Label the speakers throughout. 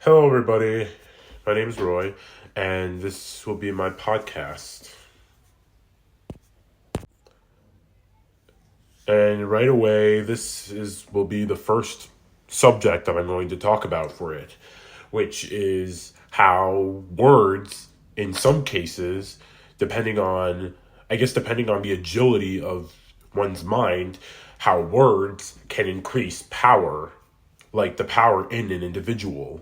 Speaker 1: Hello, everybody. My name is Roy, and this will be my podcast. And right away, will be the first subject that I'm going to talk about for it, which is how words, in some cases, depending on, depending on the agility of one's mind, how words can increase power, like the power in an individual.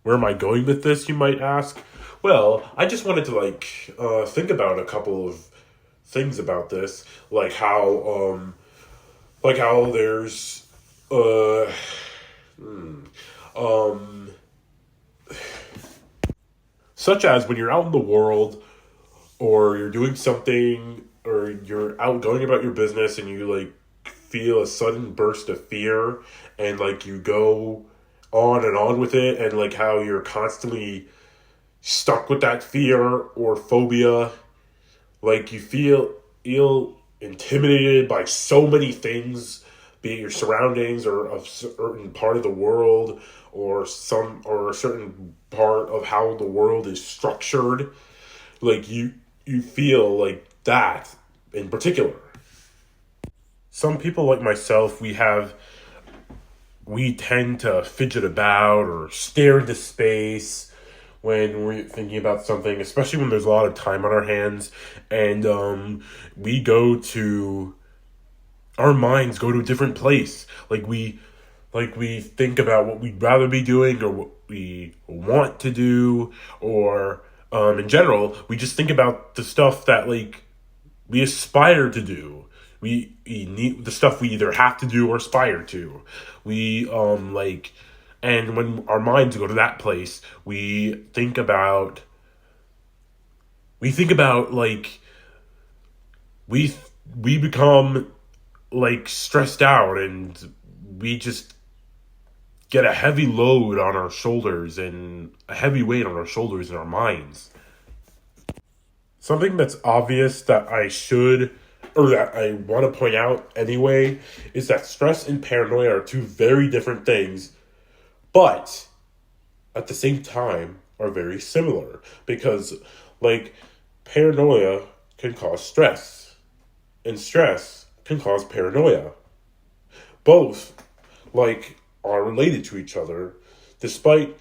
Speaker 1: Where am I going with this, you might ask? Well, I just wanted to think about a couple of things about this, like how there's uh um such as when you're out in the world, or you're doing something, or you're out going about your business, and you feel a sudden burst of fear, and you go on and on with it, and how you're constantly stuck with that fear or phobia. You feel intimidated by so many things, be it your surroundings or a certain part of the world, or a certain part of how the world is structured. You feel like that in particular. Some people like myself, we tend to fidget about or stare into space when we're thinking about something, especially when there's a lot of time on our hands, and we go to our minds go to a different place. We think about what we'd rather be doing, or what we want to do, or in general, we just think about the stuff that we aspire to do. We need the stuff we either have to do or aspire to. We and when our minds go to that place, we think about we we become stressed out, and we just get a heavy load on our shoulders, and a heavy weight on our shoulders and our minds. Something that's obvious that I want to point out anyway, is that stress and paranoia are two very different things, but at the same time are very similar, because paranoia can cause stress, and stress can cause paranoia. Both are related to each other, despite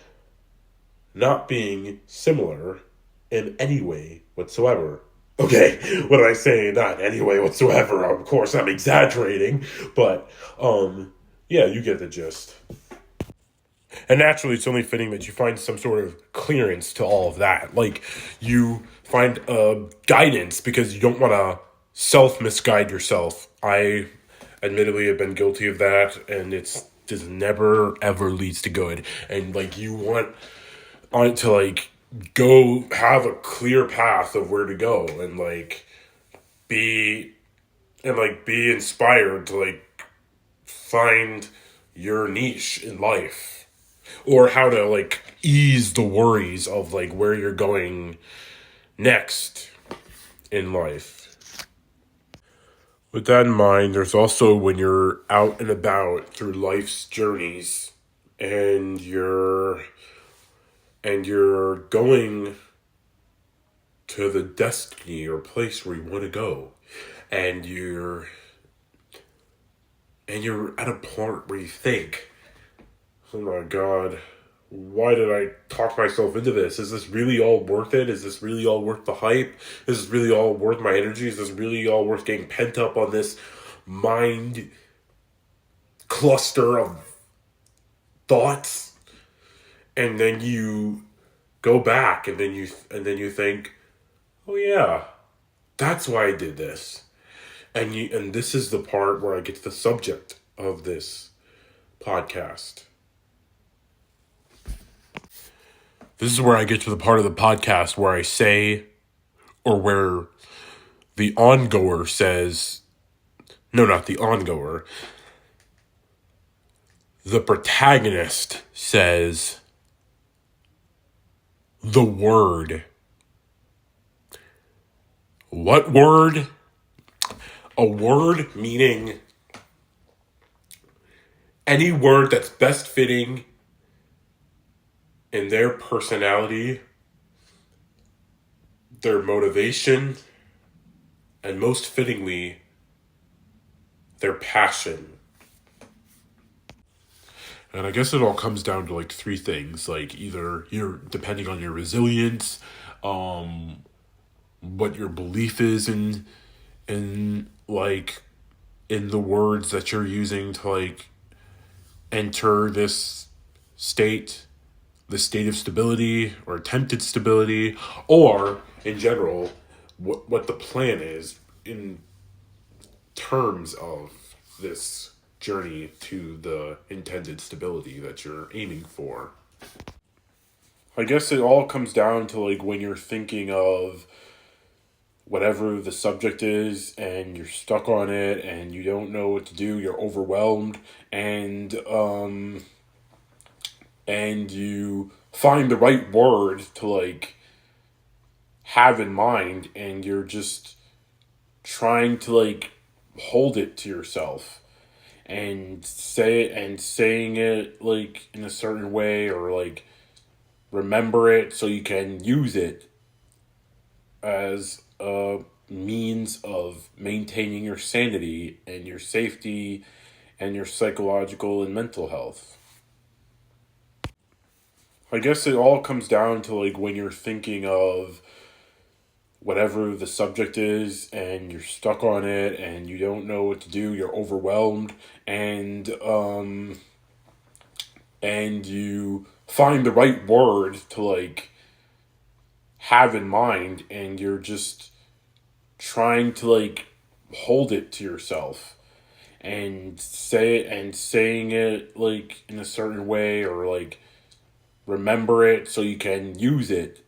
Speaker 1: not being similar in any way whatsoever. Okay, what did I say? Not any way whatsoever. Of course, I'm exaggerating, but yeah, you get the gist. And naturally, it's only fitting that you find some sort of clearance to all of that. You find guidance, because you don't want to self-misguide yourself. I admittedly have been guilty of that, and it's just never, ever leads to good. And, you want on to, go have a clear path of where to go, and, be, be inspired to, find your niche in life, or how to ease the worries of where you're going next in life. With that in mind, there's also when you're out and about through life's journeys, and you're going to the destiny or place where you want to go, and you're at a point where you think, oh my god, why did I talk myself into this? Is this really all worth it? Is this really all worth the hype? Is this really all worth my energy? Is this really all worth getting pent up on this mind cluster of thoughts? And then you go back, and then you think, oh yeah, that's why I did this. And this is the part where I get to the subject of this podcast. This is where I get to the part of the podcast where I say, or where the ongoer says, no, not the ongoer, the protagonist says the word. What word? A word meaning any word that's best fitting in their personality, their motivation, and most fittingly, their passion. And I guess it all comes down to like three things, like either you're depending on your resilience, what your belief is in like in the words that you're using to like enter state this state of stability or attempted stability, or in general what the plan is in terms of this journey to the intended stability that you're aiming for. I guess it all comes down to like when you're thinking of whatever the subject is and you're stuck on it and you don't know what to do, you're overwhelmed, and you find the right word to like have in mind, and you're just trying to like hold it to yourself and saying it like in a certain way, or like remember it so you can use it as a means of maintaining your sanity and your safety and your psychological and mental health. I guess it all comes down to like when you're thinking of whatever the subject is and you're stuck on it and you don't know what to do, you're overwhelmed, and you find the right word to like have in mind, and you're just trying to like hold it to yourself and saying it like in a certain way, or like remember it so you can use it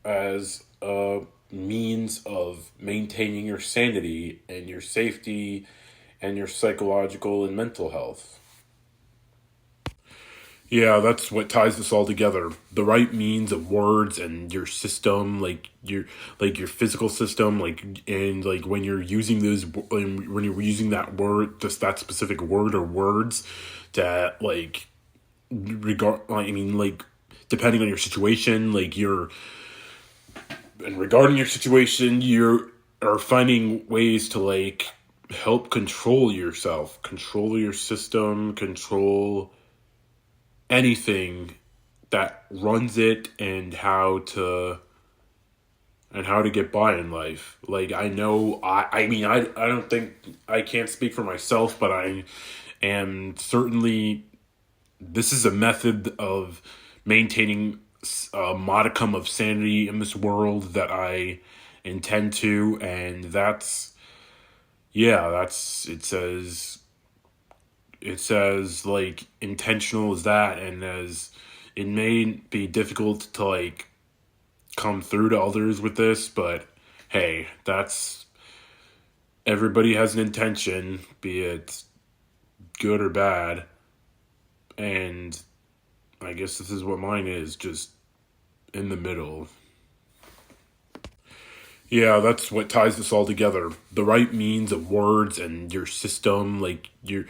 Speaker 1: as a means of maintaining your sanity and your safety and your psychological and mental health. Yeah, that's what ties this all together. The right means of words and your system, like your physical system, like, and like when you're using when you're using that word, just that specific word or words, to like like depending on your situation, and regarding your situation, you are finding ways to like help control yourself, control your system, control anything that runs it, and how to get by in life. Like, I know, I don't think, I can't speak for myself, but I am certainly, this is a method of maintaining a modicum of sanity in this world that I intend to, and it says like intentional as that, and as it may be difficult to like come through to others with this, but hey, that's, everybody has an intention, be it good or bad, and I guess this is what mine is, just in the middle. Yeah, that's what ties this all together. The right means of words and your system, like your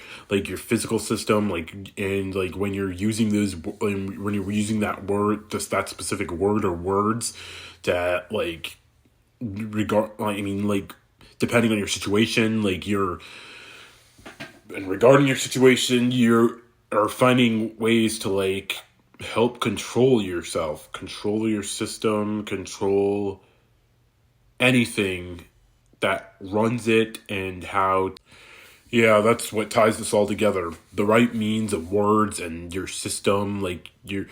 Speaker 1: physical system, like, and like when you're using when you're using that word, just that specific word or words, to like like depending on your situation, and regarding your situation, you are finding ways to like help control yourself, control your system, control anything that runs it, and how. Yeah, that's what ties this all together. The right means of words and your system, like your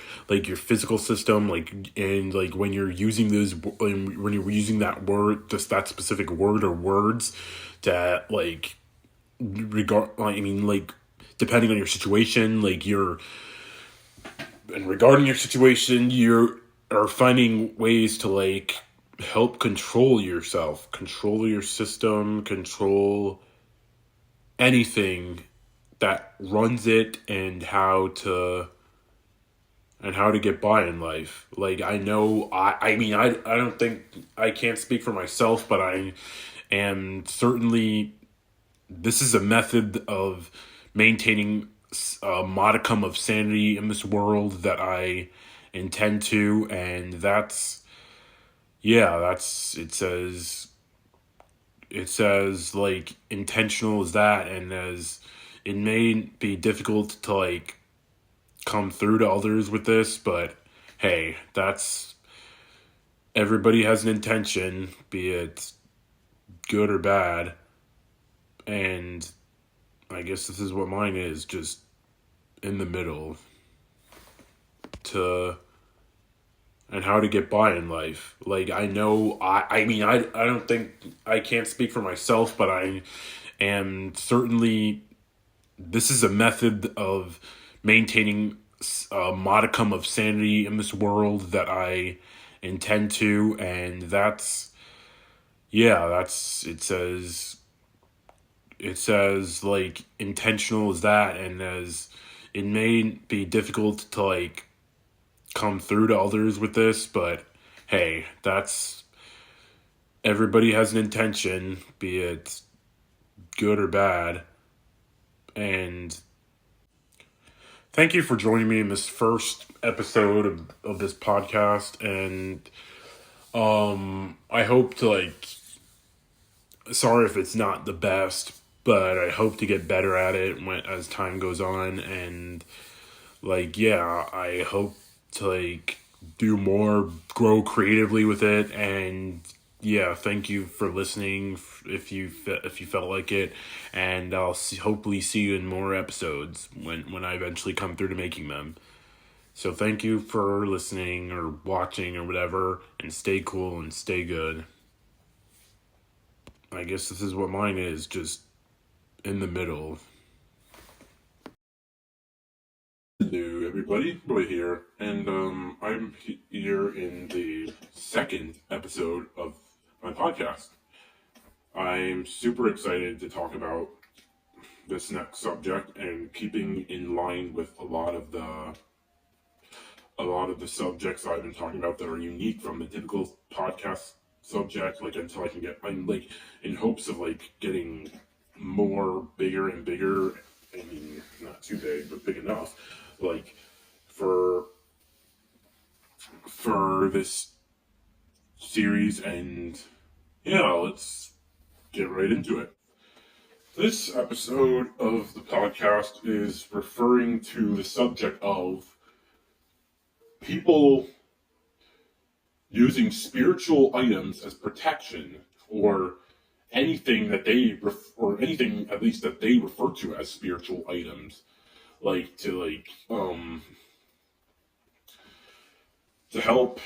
Speaker 1: physical system, like, and like when you're using when you're using that word, just that specific word or words, to like like depending on your situation, and regarding your situation, you are finding ways to like help control yourself, control your system, control anything that runs it, and how to get by in life. Like, I know, I don't think, I can't speak for myself, but I am certainly, this is a method of maintaining a modicum of sanity in this world that I intend to, and it says like intentional as that, and as it may be difficult to like come through to others with this, but hey, that's everybody has an intention, be it good or bad, and I guess this is what mine is, just in the middle to and how to get by in life. Like I know I don't think I can't speak for myself, but I am certainly this is a method of maintaining a modicum of sanity in this world that I intend to, and that's it says like intentional as that, and as it may be difficult to like come through to others with this, but hey, that's everybody has an intention, be it good or bad, and thank you for joining me in this first episode of this podcast, and I hope to like sorry if it's not the best, but I hope to get better at it as time goes on, and like I hope to like do more, grow creatively with it, and thank you for listening if you felt like it, and hopefully see you in more episodes when I eventually come through to making them. So thank you for listening or watching or whatever, and stay cool and stay good. I guess this is what mine is, just in the middle. Hello, everybody. Roy here, and I'm here in the second episode of my podcast. I'm super excited to talk about this next subject, and keeping in line with a lot of the subjects I've been talking about that are unique from the typical podcast subject. Like I'm like in hopes of like getting more bigger and bigger. I mean, not too big, but big enough. Like for this series, and let's get right into it. This episode of the podcast is referring to the subject of people using spiritual items as protection, or anything that or anything at least that they refer to as spiritual items, like to help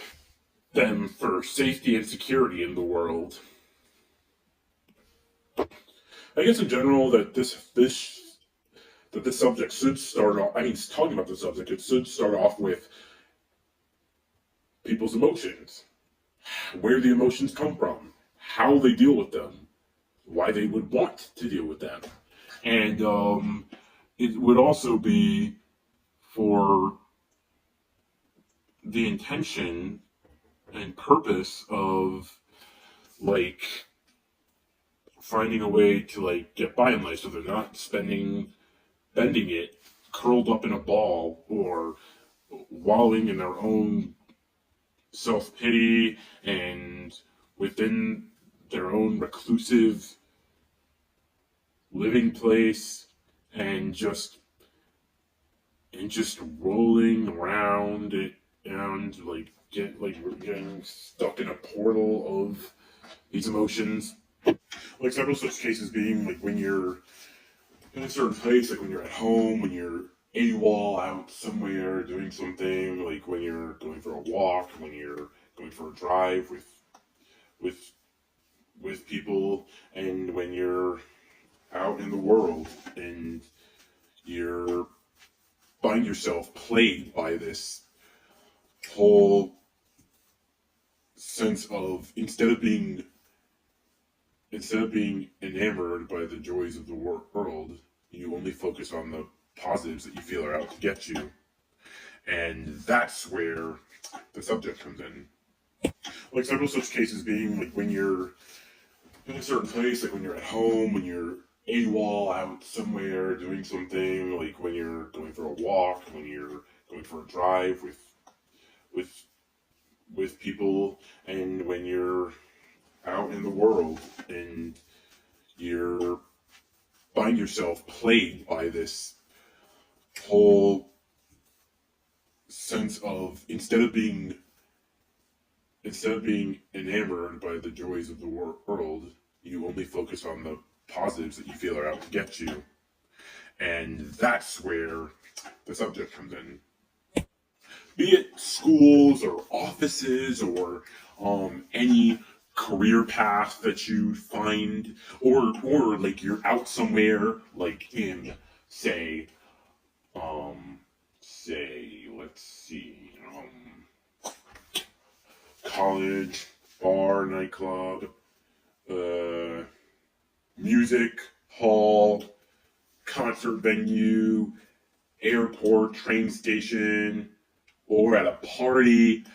Speaker 1: them for safety and security in the world. I guess in general that this subject should start off. I mean, talking about the subject, it should start off with people's emotions, where the emotions come from, how they deal with them, why they would want to deal with them, and it would also be for the intention and purpose of like finding a way to like get by in life, so they're not bending it, curled up in a ball, or wallowing in their own self-pity and within their own reclusive living place, and just rolling around it, and we're getting stuck in a portal of these emotions. Like several such cases being like when you're in a certain place, like when you're at home, when you're AWOL out somewhere doing something, like when you're going for a walk, when you're going for a drive with people, and when you're out in the world and you're find yourself plagued by this whole sense of instead of being enamored by the joys of the world, you only focus on the positives that you feel are out to get you. And that's where the subject comes in. Like several such cases being like when you're in a certain place, like when you're at home, when you're AWOL out somewhere doing something, like when you're going for a walk, when you're going for a drive with with people, and when you're out in the world and you're find yourself plagued by this whole sense of instead of being enamored by the joys of the world, you only focus on the positives that you feel are out to get you. And that's where the subject comes in. Be it schools or offices or any career path that you find, or like you're out somewhere, like in say, let's see, college, bar, nightclub, music hall, concert venue, airport, train station, or at a party,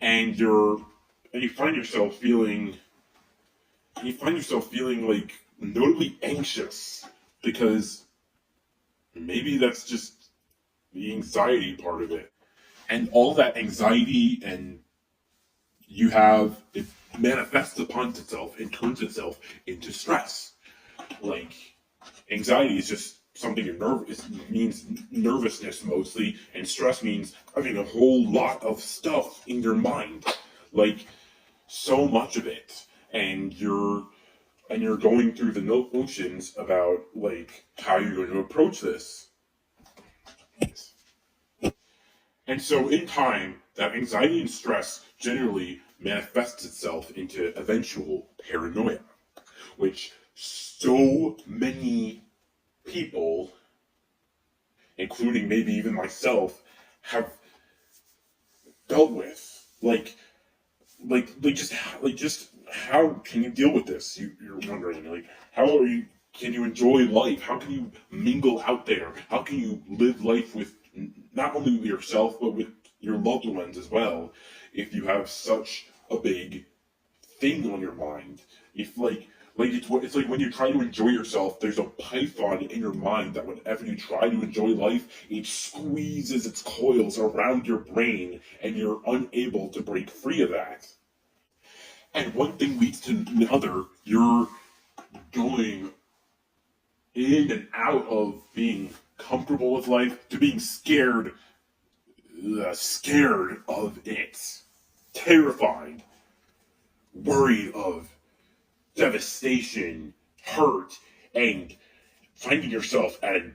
Speaker 1: and you find yourself feeling like notably anxious because maybe that's just the anxiety part of it. And all that anxiety and it manifests upon itself and turns itself into stress. Like anxiety is just something you're nervous. It means nervousness mostly, and stress means having a whole lot of stuff in your mind, like so much of it, and you're going through the notions about like how you're going to approach this. And so, in time, that anxiety and stress generally manifests itself into eventual paranoia, which so many people, including maybe even myself, have dealt with. Just how can you deal with this? You're wondering, like, can you enjoy life? How can you mingle out there? How can you live life with not only yourself, but with your loved ones as well, if you have such a big thing on your mind? If it's like when you try to enjoy yourself, there's a python in your mind that whenever you try to enjoy life, it squeezes its coils around your brain, and you're unable to break free of that. And one thing leads to another. You're going in and out of being comfortable with life to being scared of it, terrified, worried of devastation, hurt, and finding yourself at a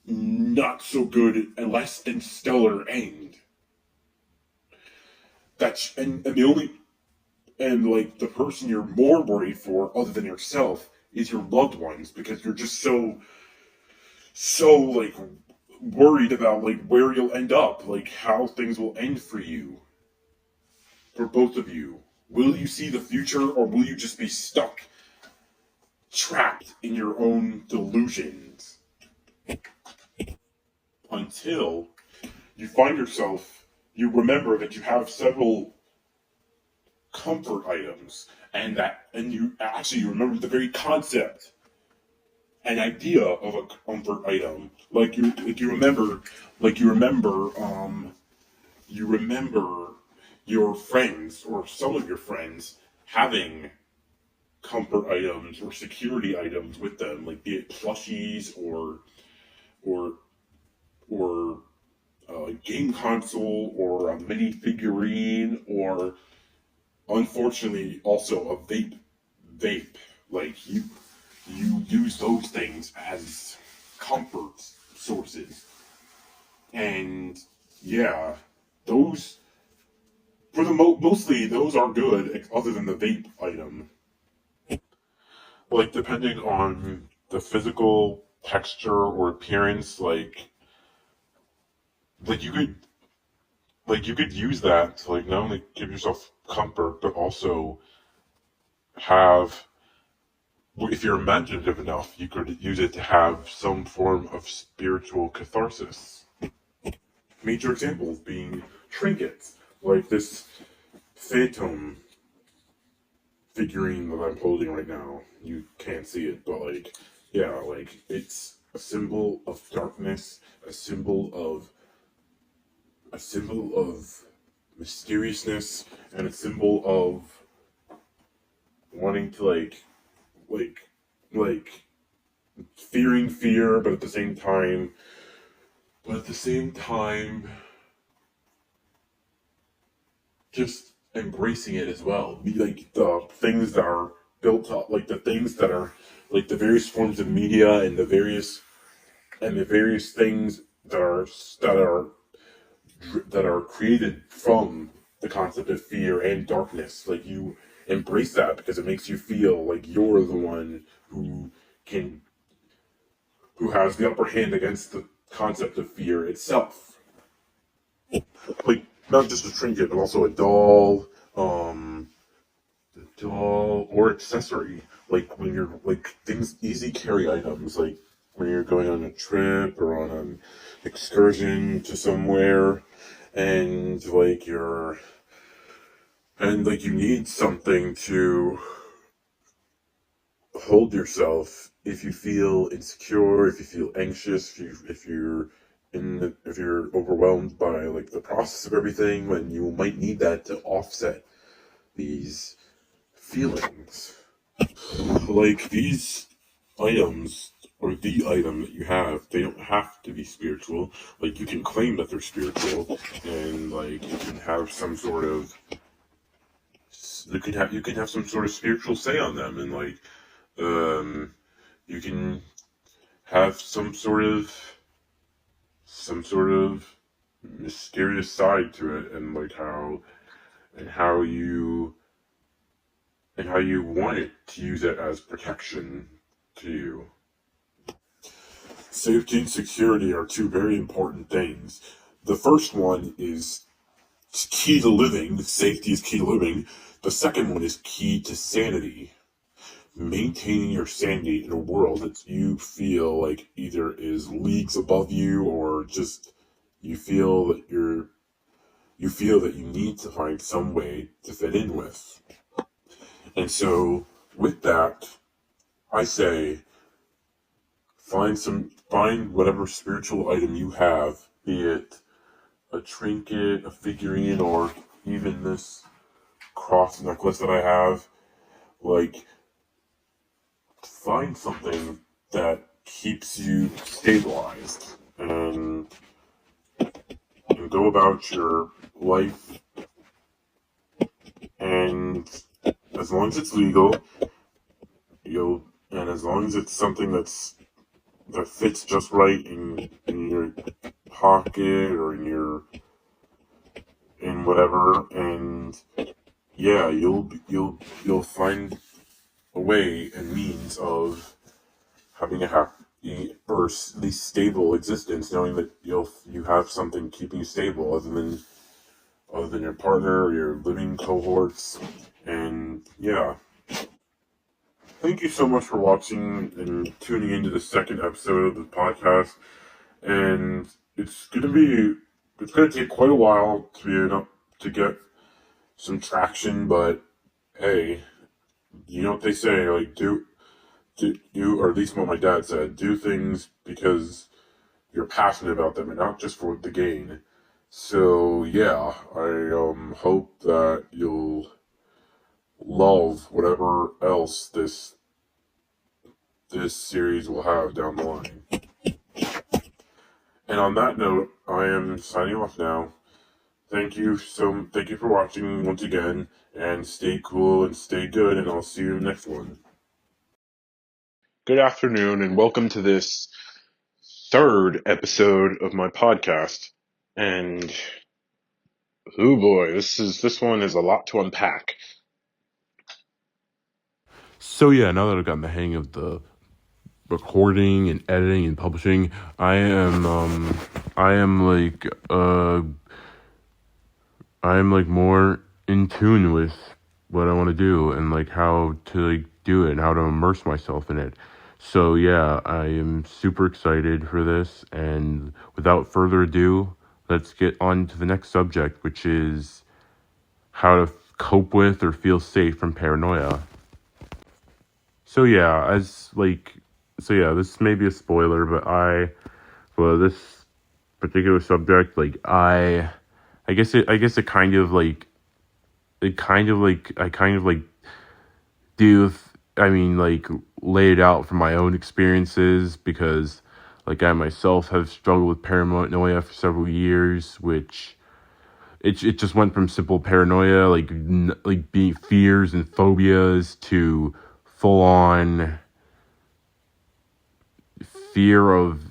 Speaker 1: not so good and less than stellar end. That's and the only and like the person you're more worried for other than yourself is your loved ones, because you're just so like worried about like where you'll end up, like how things will end for you, for both of you. Will you see the future, or will you just be stuck, trapped in your own delusions, until you remember that you have several comfort items, and you remember the very concept an idea of a comfort item, you remember your friends or some of your friends having comfort items or security items with them, like be it plushies or a game console or a mini figurine, or unfortunately also a vape. Like you use those things as comfort sources. And yeah, those for the mostly those are good, other than the vape item. Like depending on the physical texture or appearance, like you could use that to like not only give yourself comfort, but also have, if you're imaginative enough, you could use it to have some form of spiritual catharsis. Major examples being trinkets, like this phantom figurine that I'm holding right now. You can't see it, but like yeah, like it's a symbol of darkness, a symbol of mysteriousness, and a symbol of wanting to like like fearing fear, but at the same time just embracing it as well. Be like the things that are built up, like the things that are like the various forms of media and the various things that are that are created from the concept of fear and darkness. Like you embrace that because it makes you feel like you're the one can who has the upper hand against the concept of fear itself. Like not just a trinket, but also um, a doll or accessory. Like when you're like things, easy carry items, like when you're going on a trip or on an excursion to somewhere, and like you need something to hold yourself if you feel insecure, if you feel anxious, if you're overwhelmed by like the process of everything, when you might need that to offset these feelings. Like these items or the item that you have, they don't have to be spiritual. Like you can claim that they're spiritual, and like you can have some sort of you can have some sort of spiritual say on them, and like um you can have some sort of mysterious side to it, and like and how you how you want it to use it as protection to you. Safety and security are two very important things. The first one is key to living. Safety is key to living. The second one is key to sanity. Maintaining your sanity in a world that you feel like either is leagues above you, or just you feel that you need to find some way to fit in with. And so with that, I say find whatever spiritual item you have, be it a trinket, a figurine, or even this cross necklace that I have. Like, find something that keeps you stabilized, and go about your life, and as long as it's legal, and as long as it's something that fits just right in your pocket or in whatever, and yeah, you'll find a way and means of having a happy or at least stable existence, knowing that you have something keeping you stable other than your partner or your living cohorts. And yeah, thank you so much for watching and tuning into the second episode of the podcast. And it's gonna take quite a while to get some traction, but hey, you know what they say, like do, or at least what my dad said, do things because you're passionate about them and not just for the gain. So yeah, I hope that you'll love whatever else this series will have down the line. And on that note, I am signing off now. Thank you for watching once again, and stay cool and stay good, and I'll see you in the next one. Good afternoon, and welcome to this third episode of my podcast. And oh boy, this one is a lot to unpack. So yeah, now that I've gotten the hang of the recording and editing and publishing, I am like more in tune with what I want to do, and like how to like do it and how to immerse myself in it. So yeah, I am super excited for this, and without further ado, let's get on to the next subject, which is how to cope with or feel safe from paranoia. So yeah, as like so yeah, this may be a spoiler, but for this particular subject, like I guess it kind of like I kind of like do I mean like lay it out from my own experiences, because like I myself have struggled with paranoia for several years, which it just went from simple paranoia, like being fears and phobias, to full on fear of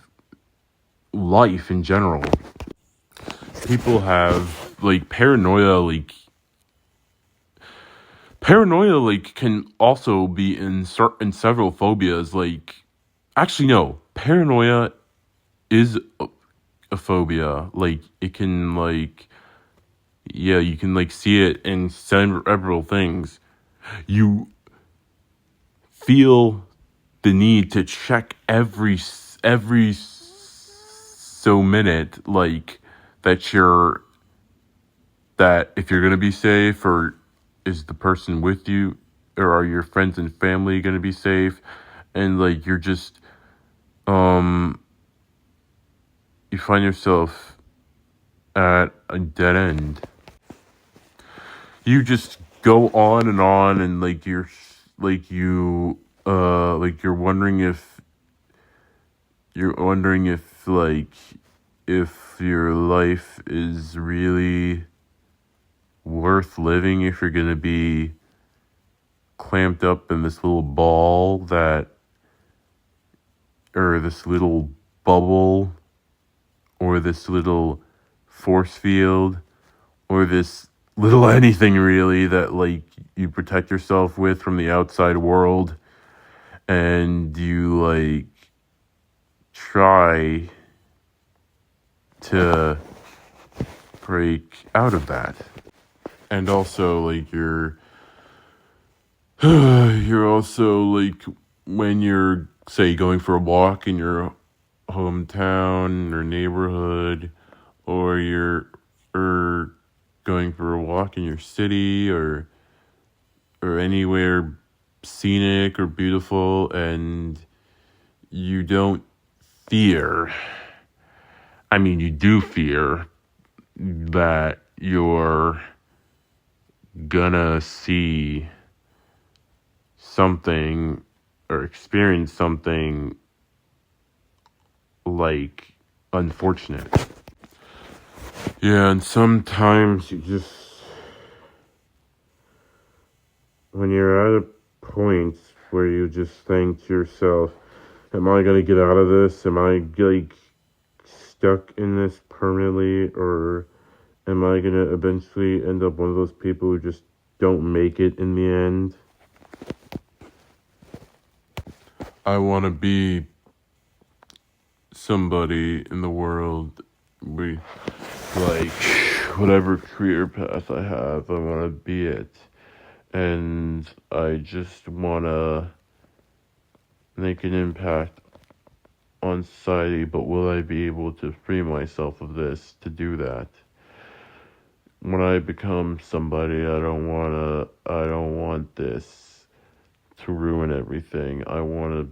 Speaker 1: life in general. People have like paranoia like can also be in several phobias. Like, actually no, paranoia is a phobia. Like, it can like, yeah, you can like see it in several things. You feel the need to check every so minute, like that if you're gonna be safe, or is the person with you, or are your friends and family gonna be safe, and like you're just you find yourself at a dead end. You just go on, and like you're wondering if like if your life is really worth living, if you're gonna be clamped up in this little ball or this little bubble, or this little force field, or this little anything really that like you protect yourself with from the outside world, and you like try to break out of that. And also like you're also like, when you're say going for a walk in your hometown or neighborhood, or or going for a walk in your city, or anywhere scenic or beautiful, and you don't fear, I mean you do fear that you're gonna see something or experience something like unfortunate. Yeah, and sometimes you just, when you're at a point where you just think to yourself, am I gonna get out of this? Am I like stuck in this permanently, or am I gonna eventually end up one of those people who just don't make it in the end? I want to be somebody in the world. We like whatever career path I have, I want to be it, and I just want to make an impact on society. But will I be able to free myself of this to do that? When I become somebody, I don't want this to ruin everything. I want to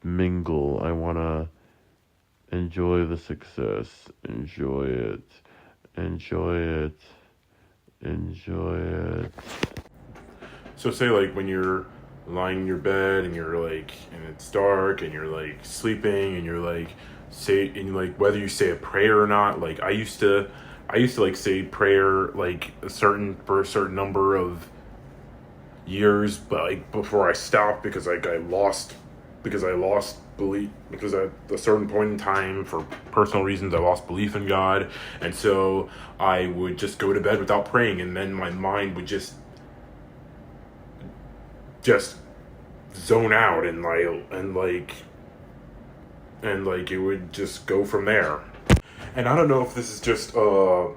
Speaker 1: mingle. I want to enjoy the success. Enjoy it. Enjoy it. Enjoy it. So say like when you're lying in your bed and you're like, and it's dark and you're like sleeping, and you're like whether you say a prayer or not, like I used to like say prayer like for a certain number of years, but like before I stopped, because I lost belief, because at a certain point in time, for personal reasons, I lost belief in God, and so I would just go to bed without praying, and then my mind would just zone out, and it would just go from there. And I don't know if this is just a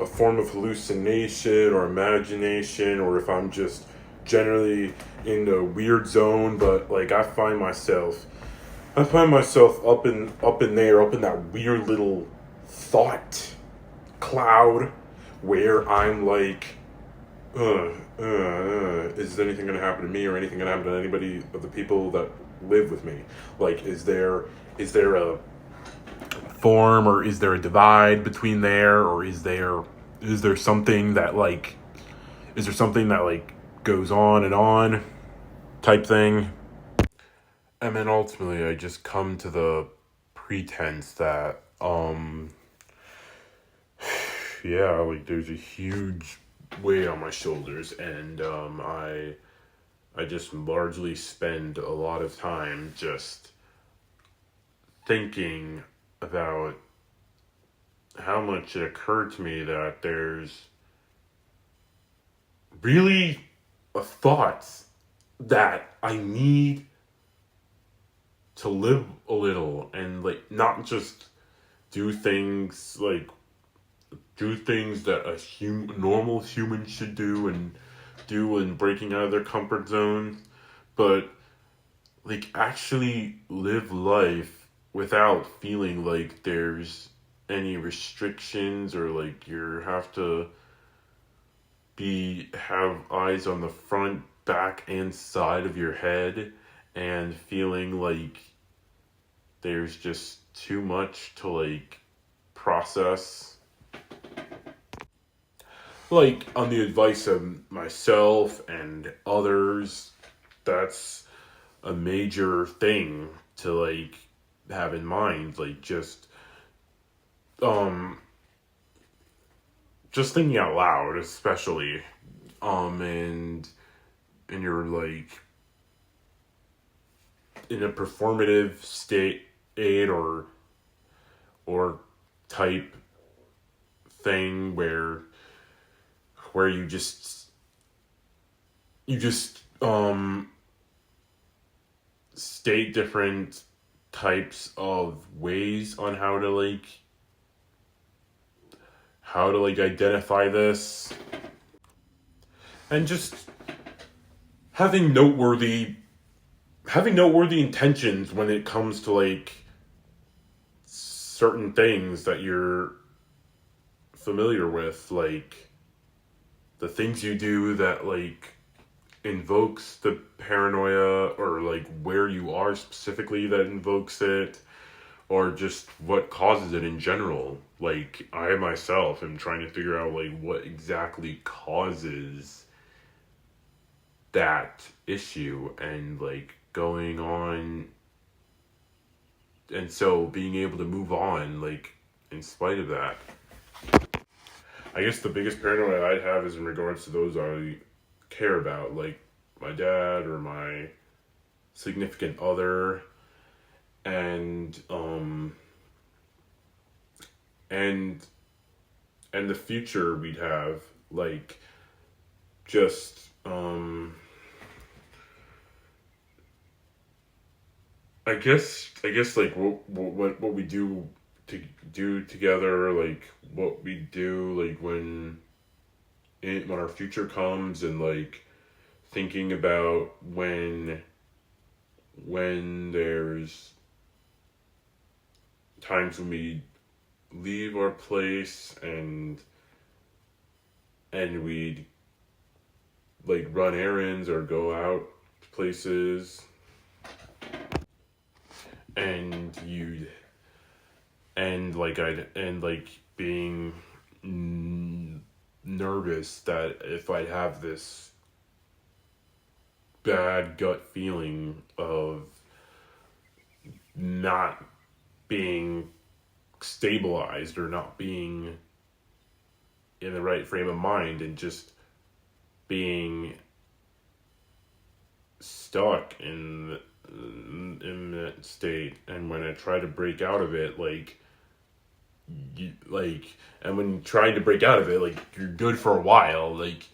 Speaker 1: form of hallucination or imagination, or if I'm just generally in a weird zone, but like I find myself up in that weird little thought cloud where I'm like, is anything gonna happen to me, or anything gonna happen to anybody of the people that live with me? Like, is there a form, or is there a divide between there, or is there something that like goes on and on type thing? And then ultimately I just come to the pretense that yeah, like there's a huge weight on my shoulders, and I just largely spend a lot of time just thinking about how much it occurred to me that there's really a thought that I need to live a little, and like not just do things like do things that a normal human should do and breaking out of their comfort zone, but like actually live life without feeling like there's any restrictions, or like you have to have eyes on the front, back, and side of your head, and feeling like there's just too much to like process. Like, on the advice of myself and others, that's a major thing to like have in mind. Like, um just thinking out loud, especially, and you're like in a performative state, or type thing where you just state different types of ways on how to identify this, and just having noteworthy intentions when it comes to like certain things that you're familiar with, like the things you do that like invokes the paranoia, or like where you are specifically that invokes it, or just what causes it in general. Like, I myself am trying to figure out like what exactly causes that issue, and like going on, and so being able to move on like in spite of that. I guess the biggest paranoia I'd have is in regards to those I care about, like my dad or my significant other, and and the future we'd have, like just I guess like what we do together, like what we do like when our future comes, and like thinking about when there's times when we leave our place, and we'd like run errands or go out to places, and you'd and like being nervous that if I have this bad gut feeling of not being stabilized, or not being in the right frame of mind, and just being stuck in that state. And when I try to break out of it, and when trying to break out of it, like you're good for a while, like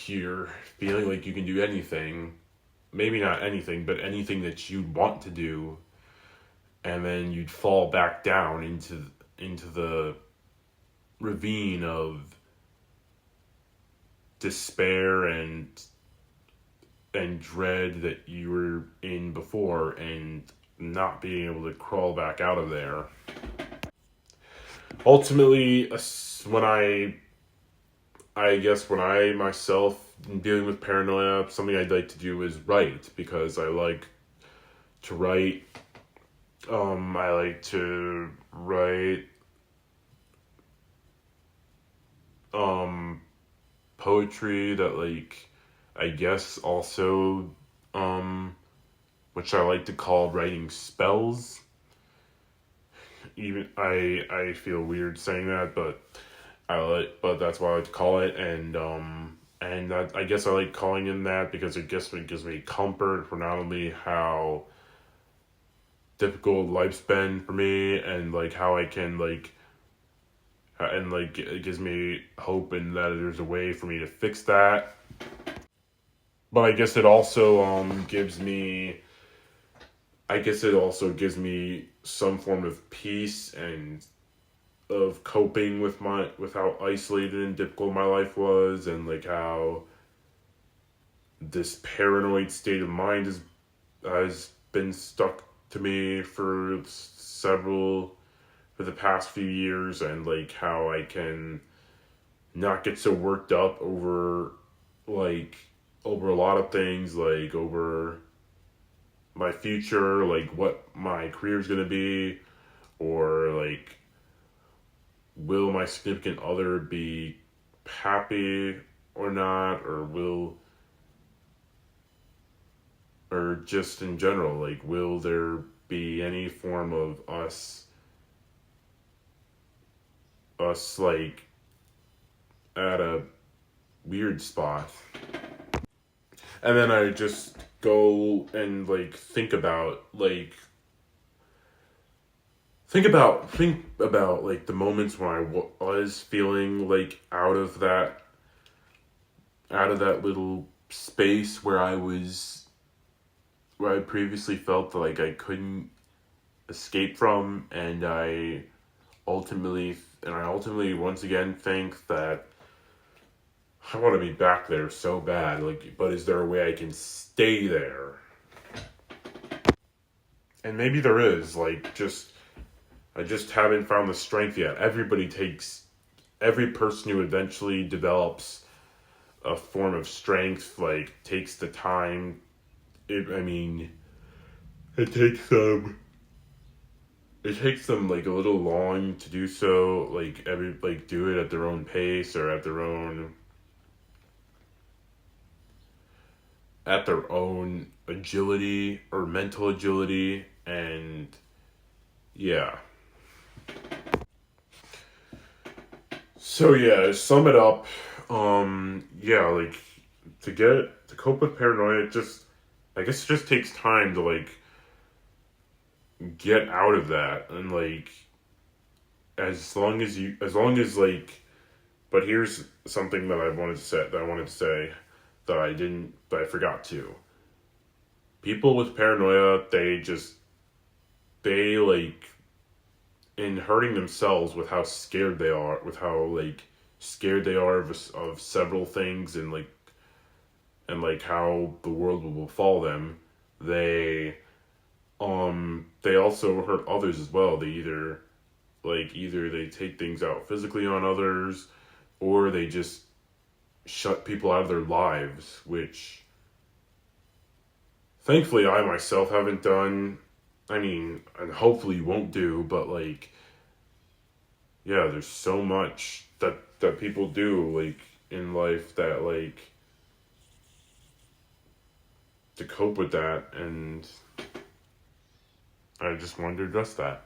Speaker 1: you're feeling like you can do anything, maybe not anything, but anything that you want to do, and then you'd fall back down into the ravine of despair and dread that you were in before, and not being able to crawl back out of there. Ultimately, when I myself am dealing with paranoia, something I'd like to do is write, because I like to write. I like to write poetry that, like, I guess also, which I like to call writing spells. Even I feel weird saying that, but but that's what I like to call it, and I guess I like calling in that because it gives me comfort for not only how difficult life's been for me, and like how I can like, and like it gives me hope and that there's a way for me to fix that. But I guess it also gives me some form of peace and of coping with how isolated and difficult my life was, and like how this paranoid state of mind has been stuck to me for the past few years, and like how I can not get so worked up like over a lot of things, like over my future, like what my career is going to be, or like will my significant other be happy or not, or just in general, like will there be any form of us like at a weird spot. And then I just go and like think about like the moments when I was feeling like out of that little space where I previously felt that like I couldn't escape from, and I ultimately once again think that I want to be back there so bad, like, but is there a way I can stay there? And maybe there is, like, I just haven't found the strength yet. Every person who eventually develops a form of strength, like, takes the time. It takes them like a little long to do so, like do it at their own pace, or at their own agility or mental agility. And yeah. So yeah, to sum it up, yeah, like to cope with paranoia, I guess it just takes time to like get out of that, and like as long as like, but here's something that I wanted to say that I forgot to. People with paranoia, they like in hurting themselves with how scared they are, of several things, and like how the world will befall them. They also hurt others as well. Either they take things out physically on others, or they just shut people out of their lives, which thankfully I myself haven't done. I mean, and hopefully won't do, but like, yeah, there's so much that people do like in life that like to cope with that, and I just wanted to address that.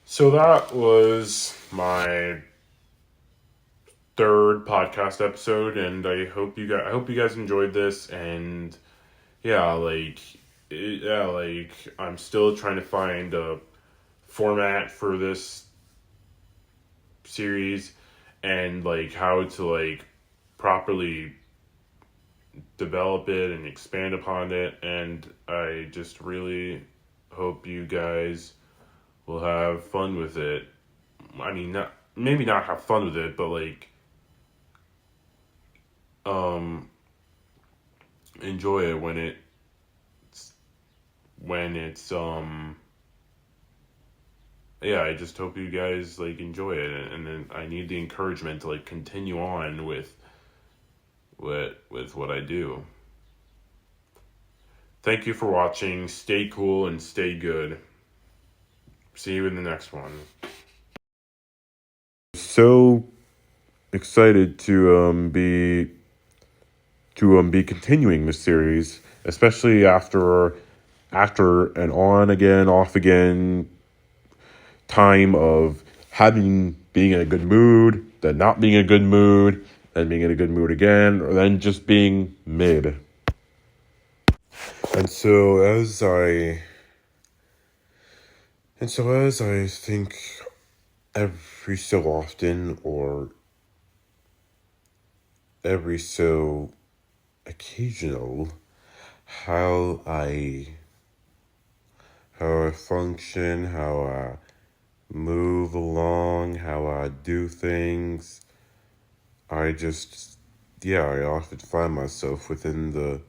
Speaker 1: So that was my third podcast episode, and I hope you guys enjoyed this. And yeah, like I'm still trying to find a format for this series, and like how to like properly develop it and expand upon it. And I just really hope you guys will have fun with it. I mean, maybe not have fun with it, but like enjoy it when it's yeah, I just hope you guys like enjoy it, and then I need the encouragement to like continue on with what I do. Thank you for watching. Stay cool and stay good. See you in the next one. So excited to be continuing this series, especially after an on again, off again time of being in a good mood, then not being in a good mood, then being in a good mood again, or then just being mid. And so as I think every so often, or every so occasional, how I function, how I move along, how I do things. I often find myself within the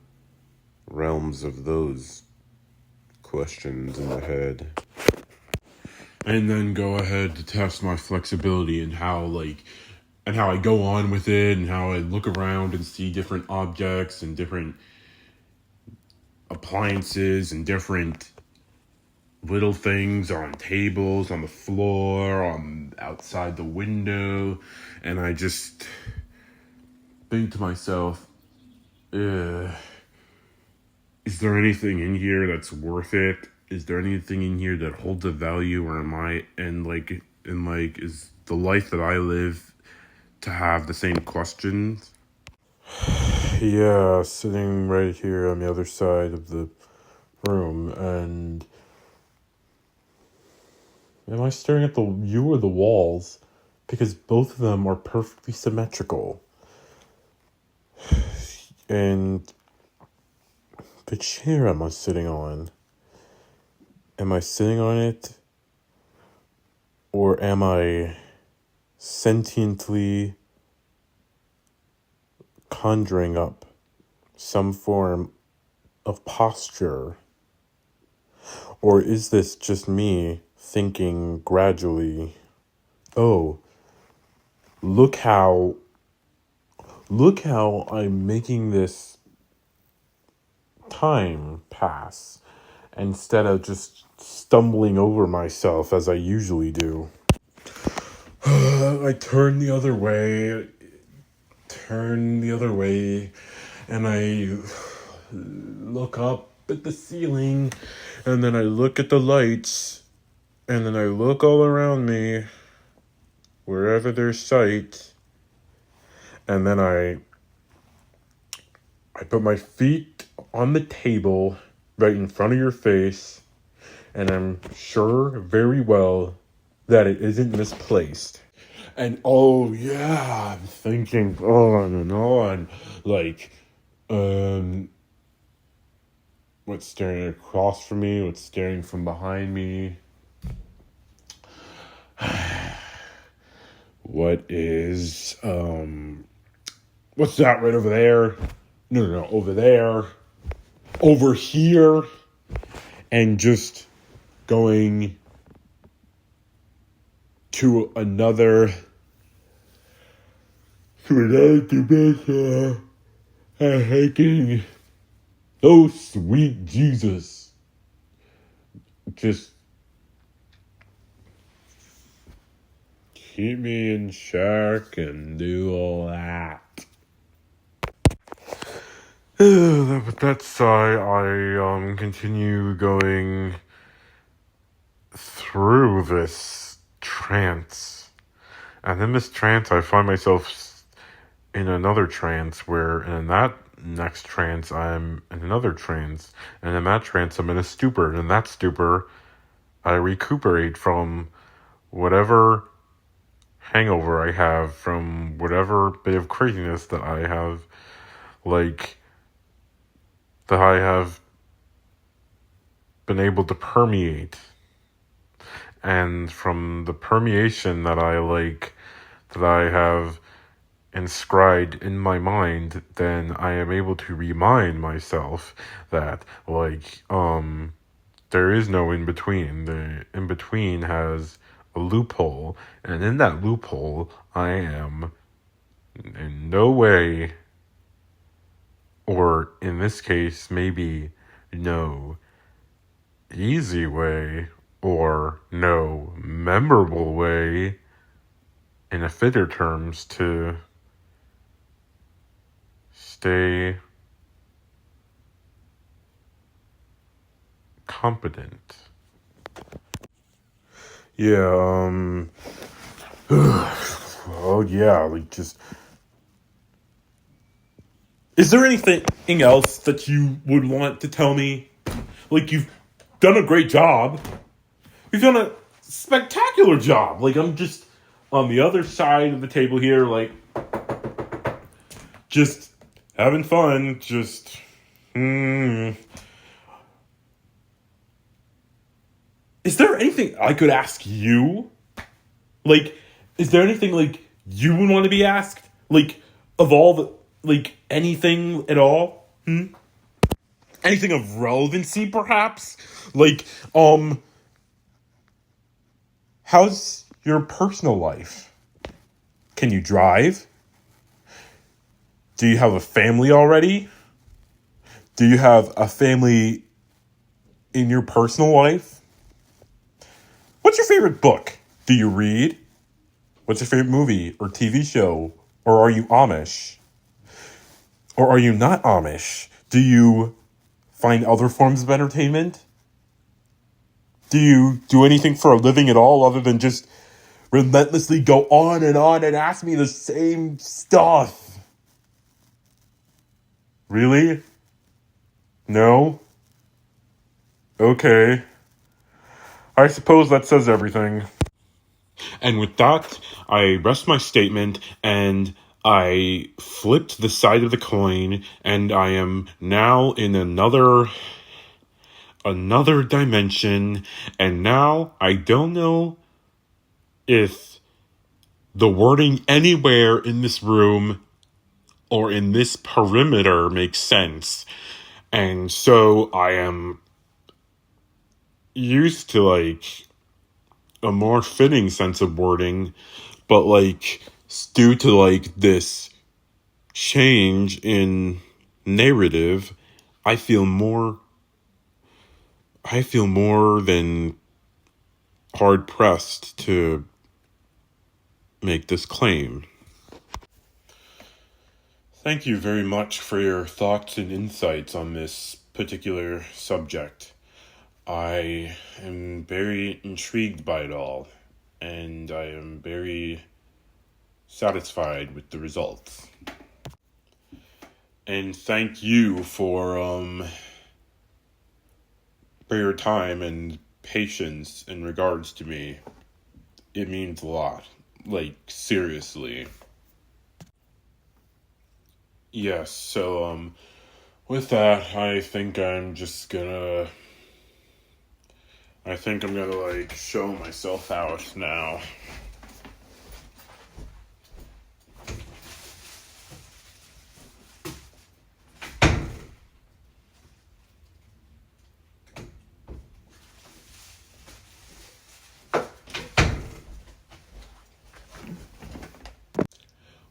Speaker 1: realms of those questions in my head. And then go ahead to test my flexibility and how I go on with it, and how I look around and see different objects and different appliances and different little things on tables, on the floor, on outside the window, and I just think to myself, is there anything in here that's worth it? Is there anything in here that holds a value, or is the life that I live to have the same questions? Yeah, sitting right here on the other side of the room, and am I staring at you or the walls? Because both of them are perfectly symmetrical. And the chair am I sitting on? Am I sitting on it? Or am I sentiently conjuring up some form of posture? Or is this just me thinking gradually, oh, look how I'm making this time pass, instead of just stumbling over myself as I usually do. I turn the other way, and I look up at the ceiling, and then I look at the lights, and then I look all around me, wherever there's sight, and then I put my feet on the table right in front of your face, and I'm sure very well that it isn't misplaced. And oh yeah, I'm thinking on and on, like, what's staring across from me, what's staring from behind me. What is, what's that right over there? No, over there. Over here. And just going to another dimension and thinking, oh sweet Jesus. Just keep me in check and do all that. With that sigh, I continue going through this trance. And in this trance, I find myself in another trance, where in that next trance, I'm in another trance. And in that trance, I'm in a stupor. And in that stupor, I recuperate from whatever hangover I have, from whatever bit of craziness that I have, that I have been able to permeate. And from the permeation that I have inscribed in my mind, then I am able to remind myself that, there is no in-between. The in-between has a loophole, and in that loophole, I am in no way, or in this case, maybe no easy way or no memorable way in a fitter terms to stay competent. Yeah, oh yeah, like just, is there anything else that you would want to tell me? Like, you've done a great job. You've done a spectacular job. Like, I'm just on the other side of the table here, like, just having fun. Just, Is there anything I could ask you? Like, is there anything, like, you would want to be asked? Like, of all the, like, anything at all? Anything of relevancy, perhaps? Like, how's your personal life? Can you drive? Do you have a family already? Do you have a family in your personal life? What's your favorite book? Do you read? What's your favorite movie or TV show? Or are you Amish? Or are you not Amish? Do you find other forms of entertainment? Do you do anything for a living at all other than just relentlessly go on and ask me the same stuff? Really? No? Okay. I suppose that says everything. And with that, I rest my statement, and I flipped the side of the coin, and I am now in another dimension, and now I don't know if the wording anywhere in this room or in this perimeter makes sense. And so I am used to, like, a more fitting sense of wording, but, like, due to, like, this change in narrative, I feel more than hard pressed to make this claim. Thank you very much for your thoughts and insights on this particular subject. I am very intrigued by it all, and I am very satisfied with the results. And thank you for your time and patience in regards to me. It means a lot. Like, seriously. Yes, so, with that, I think I'm gonna, like, show myself out now.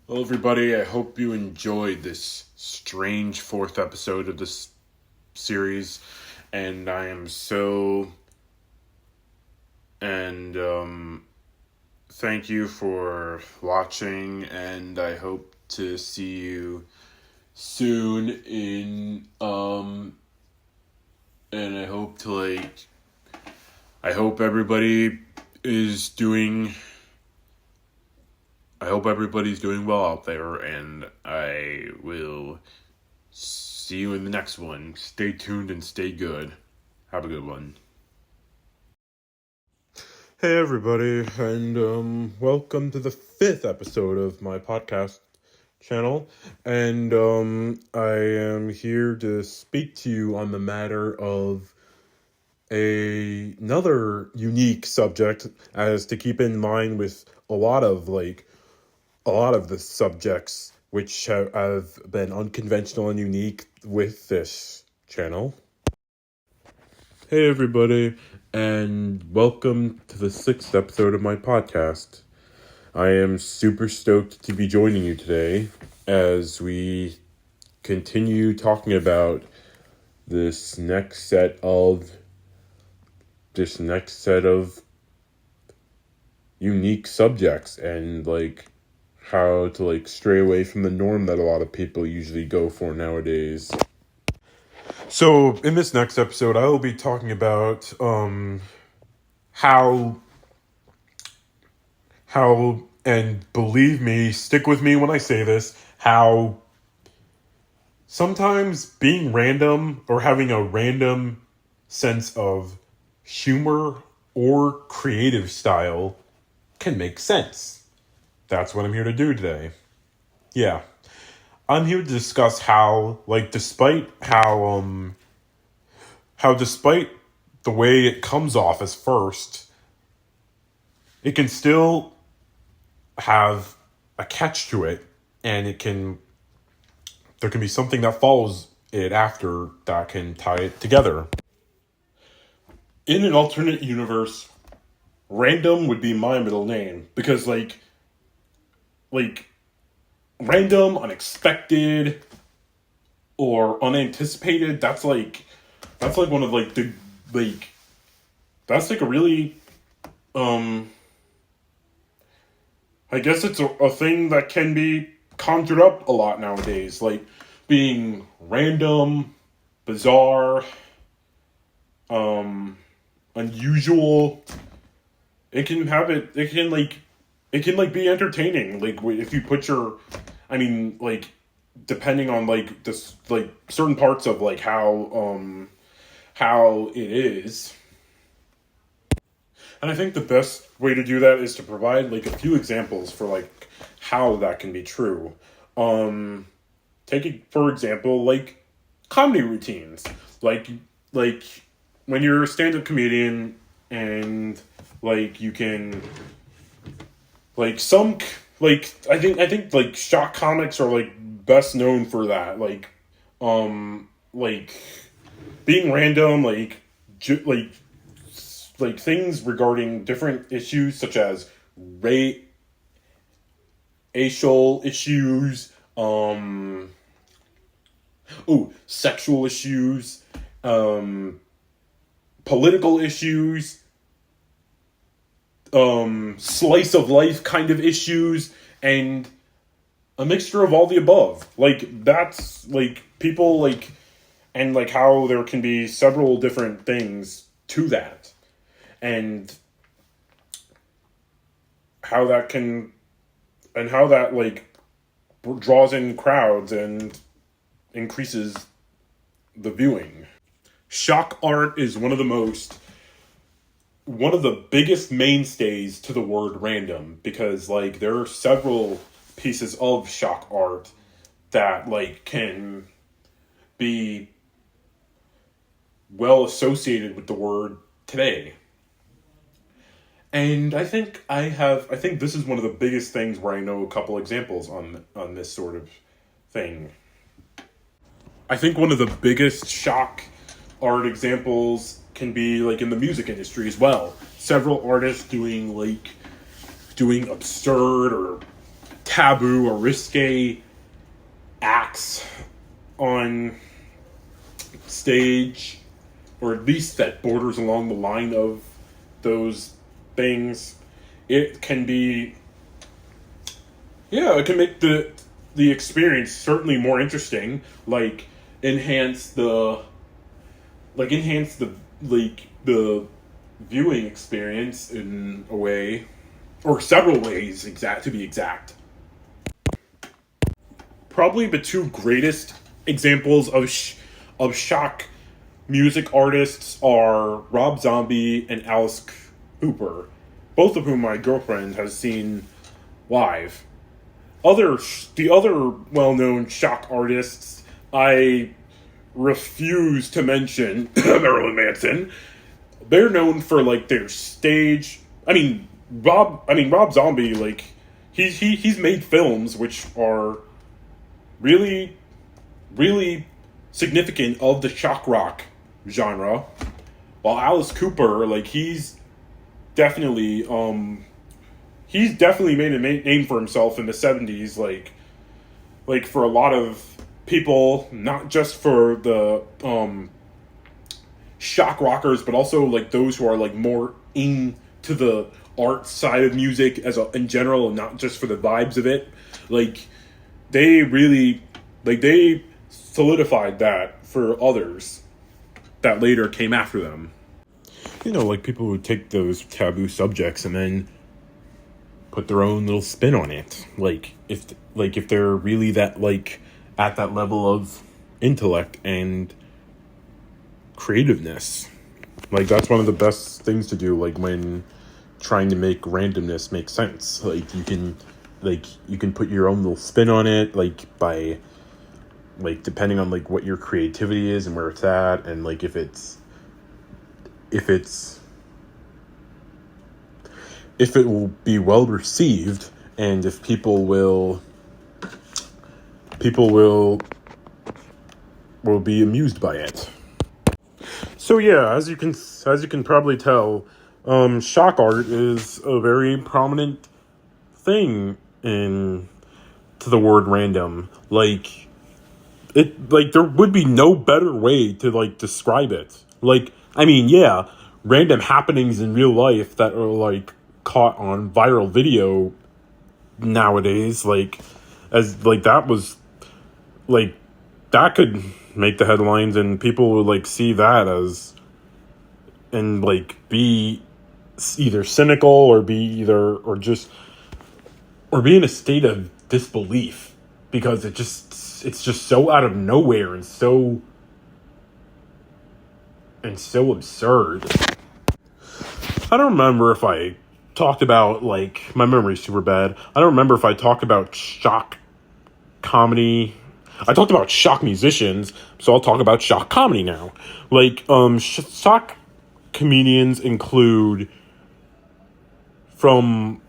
Speaker 1: Well, everybody, I hope you enjoyed this strange fourth episode of this series, and I am so... And, thank you for watching, and I hope to see you soon and I hope to, like, I hope everybody's doing well out there, and I will see you in the next one. Stay tuned and stay good. Have a good one. Hey everybody, and welcome to the 5th episode of my podcast channel, and I am here to speak to you on the matter of another unique subject, as to keep in mind with a lot of the subjects which have been unconventional and unique with this channel. Hey everybody, and welcome to the 6th episode of my podcast. I am super stoked to be joining you today as we continue talking about this next set of unique subjects, and like how to like stray away from the norm that a lot of people usually go for nowadays. So in this next episode, I will be talking about how and believe me, stick with me when I say this, how sometimes being random or having a random sense of humor or creative style can make sense. That's what I'm here to do today. Yeah. I'm here to discuss how, like, despite despite the way it comes off as first, it can still have a catch to it, and there can be something that follows it after that can tie it together. In an alternate universe, Random would be my middle name, because like random, unexpected, or unanticipated, that's like one of like the like that's like a really I guess it's a thing that can be conjured up a lot nowadays, like being random, bizarre, unusual. It can be entertaining. Like if you put like depending on like this like certain parts of like how it is. And I think the best way to do that is to provide like a few examples for like how that can be true. Take it for example, like comedy routines. Like when you're a stand-up comedian and like you can like some like I think like shock comics are like best known for that. Like being random, like things regarding different issues such as racial issues, sexual issues, political issues, slice of life kind of issues, and a mixture of all the above. Like that's like people like, and like how there can be several different things to that, and how that like draws in crowds and increases the viewing. Shock art is one of the biggest mainstays to the word random, because like there are several pieces of shock art that like can be well associated with the word today. And I think this is one of the biggest things where I know a couple examples on this sort of thing. I think one of the biggest shock art examples can be like in the music industry as well. Several artists doing absurd or taboo or risque acts on stage, or at least that borders along the line of those things. It can make the experience certainly more interesting, like enhance the viewing experience in a way, or several ways, to be exact. Probably the two greatest examples of shock music artists are Rob Zombie and Alice Cooper, both of whom my girlfriend has seen live. The other well-known shock artists I refuse to mention, Marilyn Manson. They're known for like their stage. Rob Zombie, like he's made films which are really, really significant of the shock rock genre. While Alice Cooper, like he's definitely made a name for himself in the 70s, like for a lot of people, not just for the
Speaker 2: shock rockers, but also like those who are like more into the art side of music in general, and not just for the vibes of it. Like they really they solidified that for others that later came after them.
Speaker 1: Like people who take those taboo subjects and then put their own little spin on it. If they're really that at that level of intellect and creativeness. That's one of the best things to do, when trying to make randomness make sense. You can put your own little spin on it, by depending on what your creativity is and where it's at, and if it will be well received, and if people will be amused by it. So yeah, as you can probably tell, shock art is a very prominent thing to the word random. There would be no better way to describe it. Random happenings in real life that are caught on viral video nowadays, that was that could make the headlines, and people would see that as, and be either cynical or be in a state of disbelief, because it's just so out of nowhere and so absurd. I don't remember if I talked about, my memory's super bad. I don't remember if I talked about shock comedy. I talked about shock musicians, so I'll talk about shock comedy now. Shock comedians include from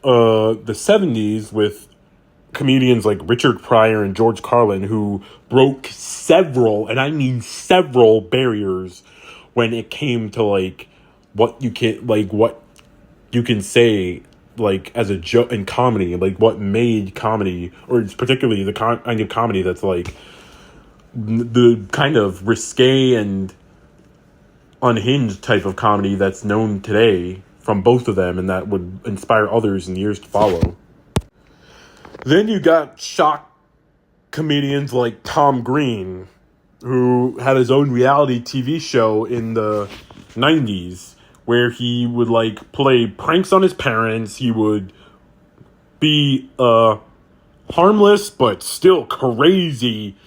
Speaker 1: the 70s with comedians like Richard Pryor and George Carlin, who broke several, and I mean several, barriers when it came to what you can say as a joke in comedy, what made comedy, or particularly the kind of comedy that's the kind of risque and unhinged type of comedy that's known today from both of them, and that would inspire others in the years to follow. Then you got shock comedians like Tom Green, who had his own reality TV show in the 90s, where he would play pranks on his parents. He would be a harmless but still crazy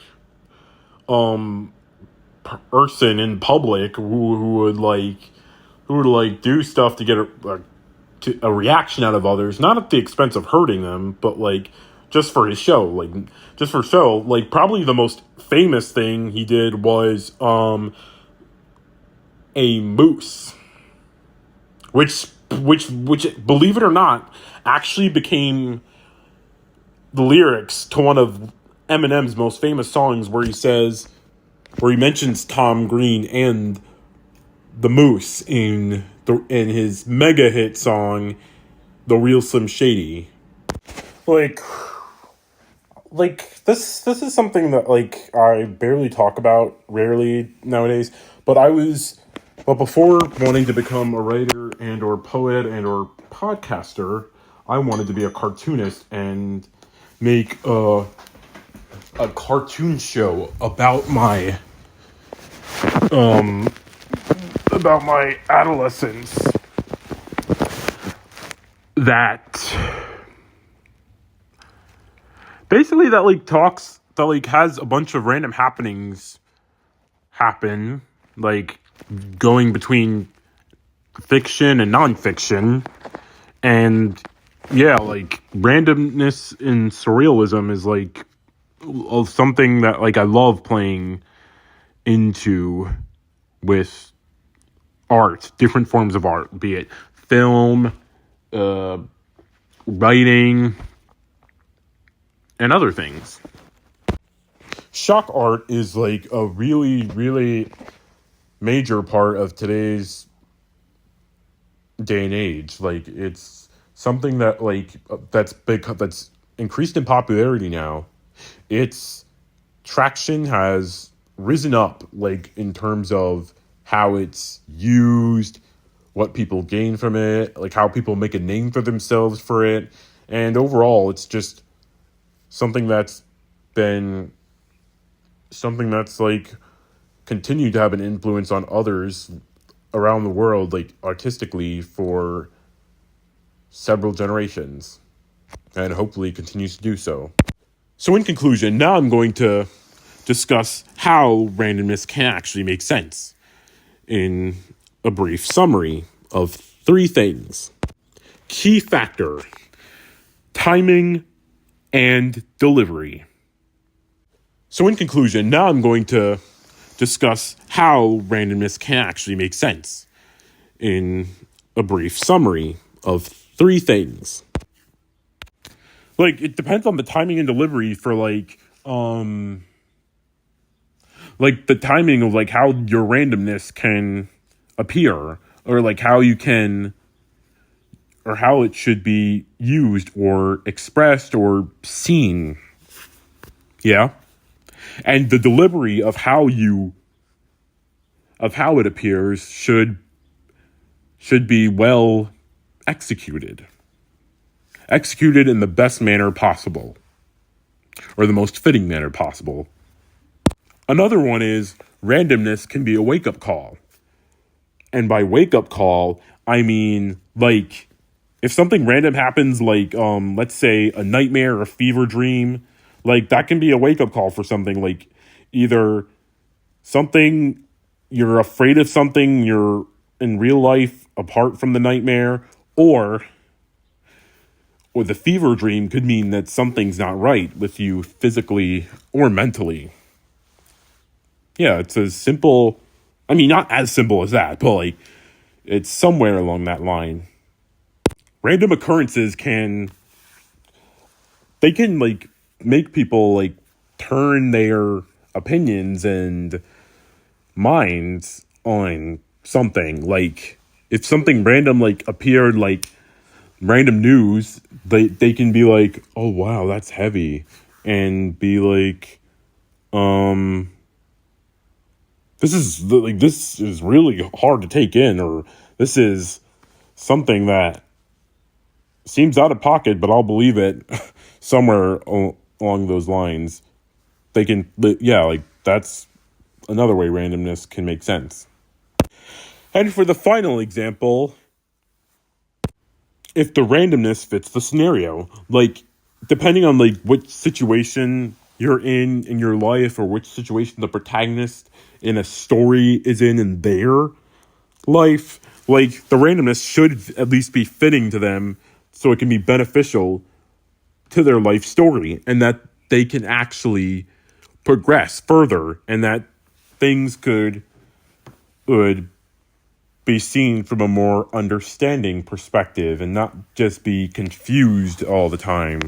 Speaker 1: person in public who would do stuff to get a reaction out of others, not at the expense of hurting them, but just for his show, probably the most famous thing he did was a moose, which believe it or not actually became the lyrics to one of Eminem's most famous songs, where he mentions Tom Green and the moose in his mega hit song The Real Slim Shady. This is something that I barely talk about, rarely nowadays, but before wanting to become a writer and or poet and or podcaster, I wanted to be a cartoonist and make a cartoon show about my adolescence that basically talks that has a bunch of random happenings happen, going between fiction and nonfiction. And randomness in surrealism is something that I love playing into with art, different forms of art, be it film, writing, and other things. Shock art is a really, really major part of today's day and age. It's something that that's increased in popularity now. Its traction has
Speaker 2: risen up, like, in terms of how it's used, what people gain from it, like how people make a name for themselves for it. And overall, it's just something that's been like continued to have an influence on others around the world, like artistically, for several generations, and hopefully continues to do so. So in conclusion, now I'm going to discuss how randomness can actually make sense in a brief summary of 3 things. Key factor: timing and delivery. So in conclusion, now I'm going to discuss how randomness can actually make sense in a brief summary of 3 things. Like, it depends on the timing and delivery for like the timing of like how your randomness can appear, or like how you can, or how it should be used or expressed or seen. Yeah. And the delivery of how it appears should be well executed in the best manner possible, or the most fitting manner possible. Another one is randomness can be a wake-up call. And by wake-up call, I mean, like, if something random happens, like, let's say a nightmare or a fever dream, like, that can be a wake-up call for something. Like, either something, you're afraid of something you're in real life apart from the nightmare, or the fever dream could mean that something's not right with you physically or mentally. Yeah, it's as simple, I mean, not as simple as that, but like, it's somewhere along that line. Random occurrences can like make people like turn their opinions and minds on something. Like, if something random like appeared, like random news, they can be like, oh wow, that's heavy, and be like, this is really hard to take in, or this is something that seems out of pocket, but I'll believe it. Somewhere along those lines, they can, yeah, like, that's another way randomness can make sense. And for the final example, if the randomness fits the scenario, like, depending on like which situation you're in your life, or which situation the protagonist in a story is in their life, like, the randomness should at least be fitting to them, so it can be beneficial to their life story, and that they can actually progress further, and that things would be seen from a more understanding perspective, and not just be confused all the time.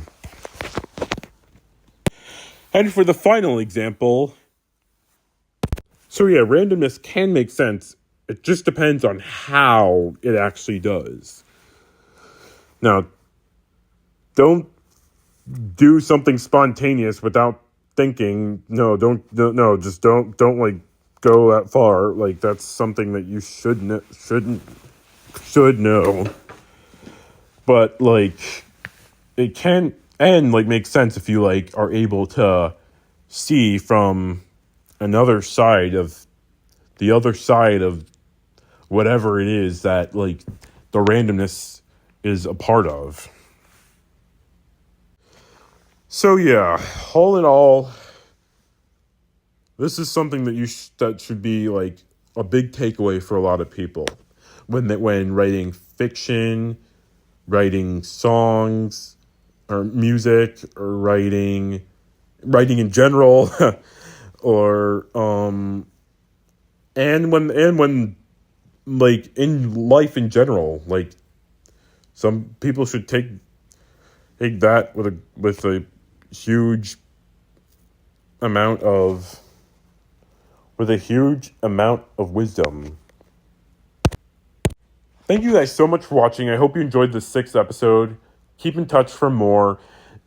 Speaker 2: And for the final example, so yeah, randomness can make sense. It just depends on how it actually does. Now, don't do something spontaneous without thinking. No, just don't like go that far. Like, that's something that you should know. But like, it can and like make sense if you like are able to see from the other side of whatever it is that like the randomness is a part of. So yeah, all in all, this is something that that should be like a big takeaway for a lot of people when writing fiction, writing songs or music, or writing in general, or and when like in life in general, like, some people should take that with a huge amount of wisdom. Thank you guys so much for watching. I hope you enjoyed this 6th episode. Keep in touch for more,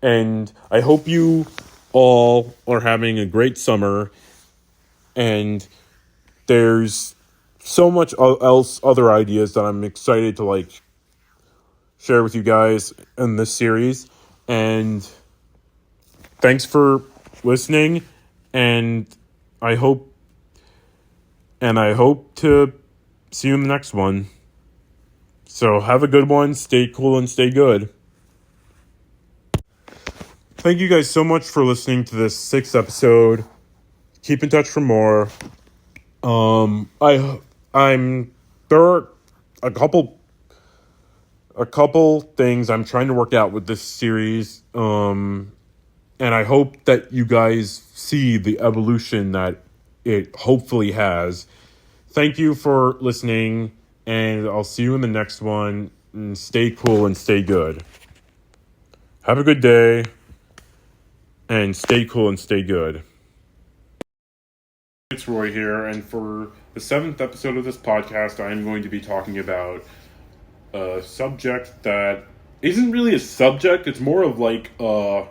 Speaker 2: and I hope you all are having a great summer. and there's so much else, other ideas that I'm excited to like share with you guys in this series. And thanks for listening, and I hope to see you in the next one. So have a good one, stay cool and stay good. Thank you guys so much for listening to this 6th episode. Keep in touch for more. There are a couple things I'm trying to work out with this series. And I hope that you guys see the evolution that it hopefully has. Thank you for listening, and I'll see you in the next one. And stay cool and stay good. Have a good day, and stay cool and stay good. It's Roy here, and for the 7th episode of this podcast, I am going to be talking about a subject that isn't really a subject. It's more of like a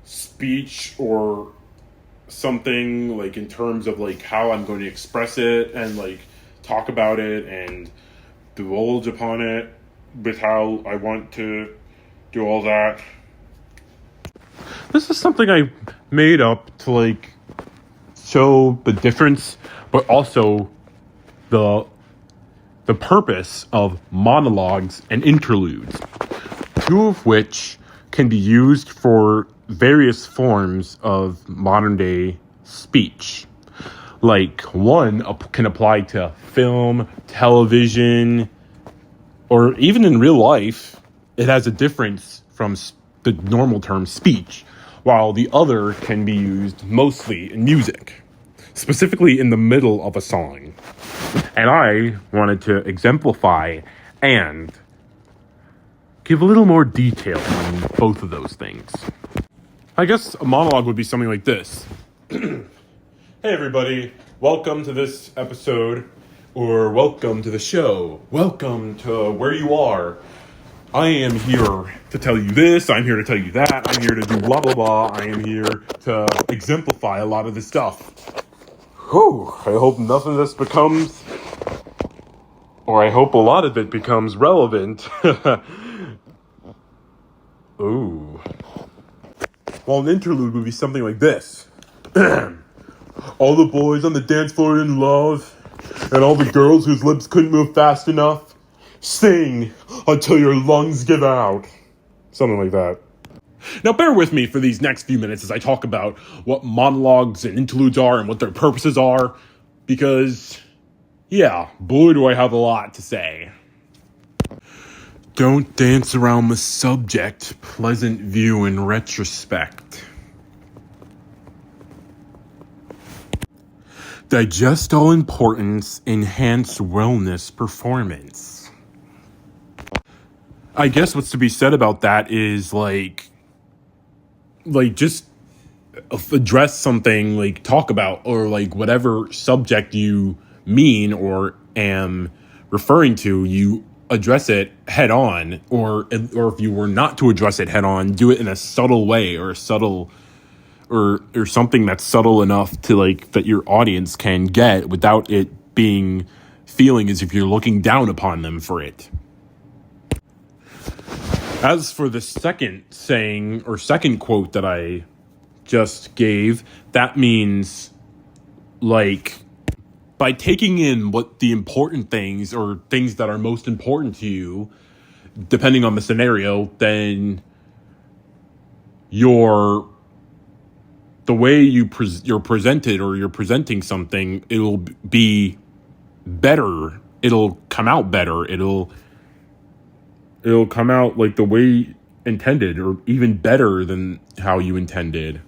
Speaker 2: speech or something, like in terms of like how I'm going to express it and like talk about it and divulge upon it with how I want to do all that. This is something I made up to like show the difference, but also the purpose of monologues and interludes, two of which can be used for various forms of modern day speech. Like one can apply to film, television, or even in real life. It has a difference from the normal term speech, while the other can be used mostly in music, specifically in the middle of a song. And I wanted to exemplify and give a little more detail on both of those things. I guess a monologue would be something like this. Hey everybody, welcome to this episode, or welcome to the show. Welcome to where you are. I am here to tell you this, I'm here to tell you that, I'm here to do blah blah blah, I am here to exemplify a lot of this stuff. Whew, I hope nothing of this becomes, or I hope a lot of it becomes relevant. Ooh. Well, an interlude would be something like this. All the boys on the dance floor in love, and all the girls whose lips couldn't move fast enough, sing until your lungs give out. Something like that. Now bear with me for these next few minutes as I talk about what monologues and interludes are and what their purposes are, because, yeah, boy do I have a lot to say. Don't dance around the subject, pleasant view in retrospect. Digest all importance, enhance wellness performance. I guess what's to be said about that is like just address something, like talk about, or like whatever subject you mean or am referring to, you address it head on, or if you were not to address it head on, do it in a subtle way, or or something that's subtle enough to like that your audience can get without it being feeling as if you're looking down upon them for it. As for the second saying or second quote that I just gave, that means like by taking in what the important things or things that are most important to you, depending on the scenario, then the way you're presented, or you're presenting something, it'll be better. It'll come out better. It'll come out like the way intended, or even better than how you intended.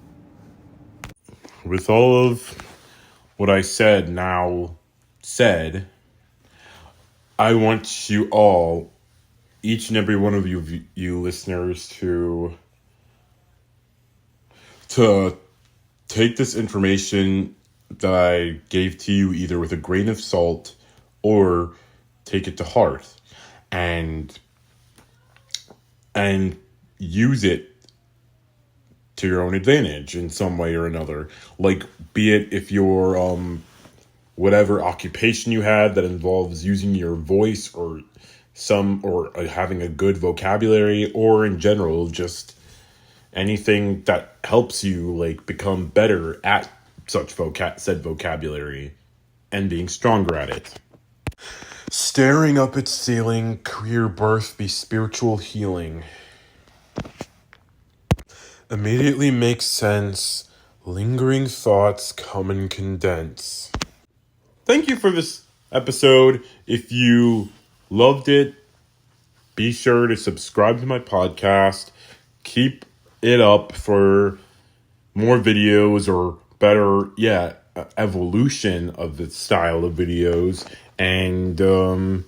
Speaker 2: With all of what I said, I want you all, each and every one of you listeners, to take this information that I gave to you either with a grain of salt or take it to heart and use it to your own advantage in some way or another. Like, be it if you're whatever occupation you had that involves using your voice or having a good vocabulary, or in general just anything that helps you like become better at said vocabulary and being stronger at it. Staring up at ceiling, career birth be spiritual healing. Immediately makes sense. Lingering thoughts come and condense. Thank you for this episode. If you loved it, be sure to subscribe to my podcast. Keep it up for more videos, or better yet, evolution of the style of videos. And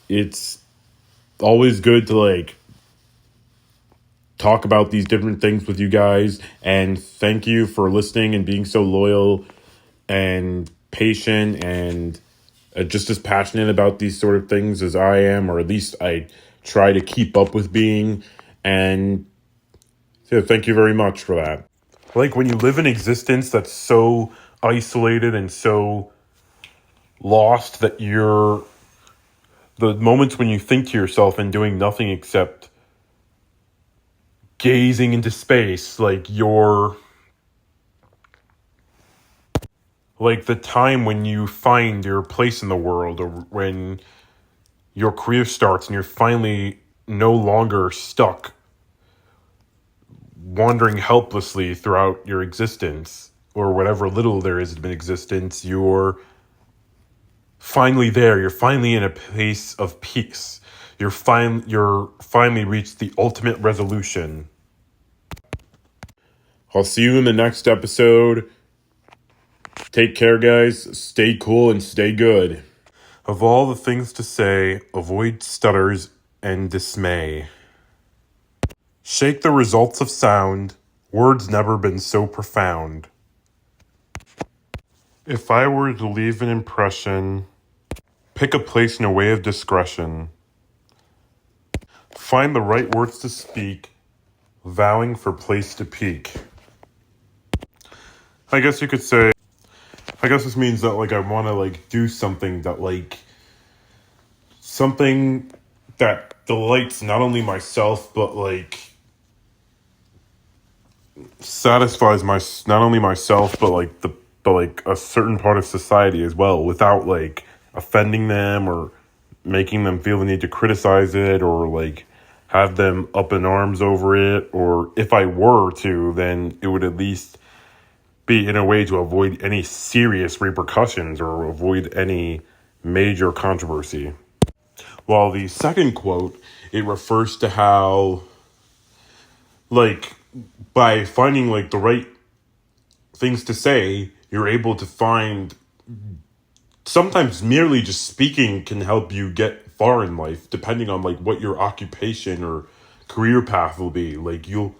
Speaker 2: it's always good to like talk about these different things with you guys. And thank you for listening and being so loyal and patient and just as passionate about these sort of things as I am, or at least I try to keep up with being. And so thank you very much for that. Like, when you live an existence that's so isolated and so lost that the moments when you think to yourself and doing nothing except gazing into space, like the time when you find your place in the world, or when your career starts and you're finally no longer stuck wandering helplessly throughout your existence, or whatever little there is of an existence. You're finally there. You're finally in a place of peace. You're finally reached the ultimate resolution. I'll see you in the next episode. Take care, guys. Stay cool and stay good. Of all the things to say, avoid stutters and dismay. Shake the results of sound. Words never been so profound. If I were to leave an impression, pick a place in a way of discretion. Find the right words to speak, vowing for place to peak. I guess this means that like I want to like do something that delights not only myself but like satisfies not only myself but like a certain part of society as well, without like offending them or making them feel the need to criticize it or like have them up in arms over it. Or if I were to, then it would at least be in a way to avoid any serious repercussions or avoid any major controversy. While the second quote, it refers to how, like, by finding like the right things to say, you're able to find, sometimes merely just speaking can help you get far in life, depending on like what your occupation or career path will be. Like you'll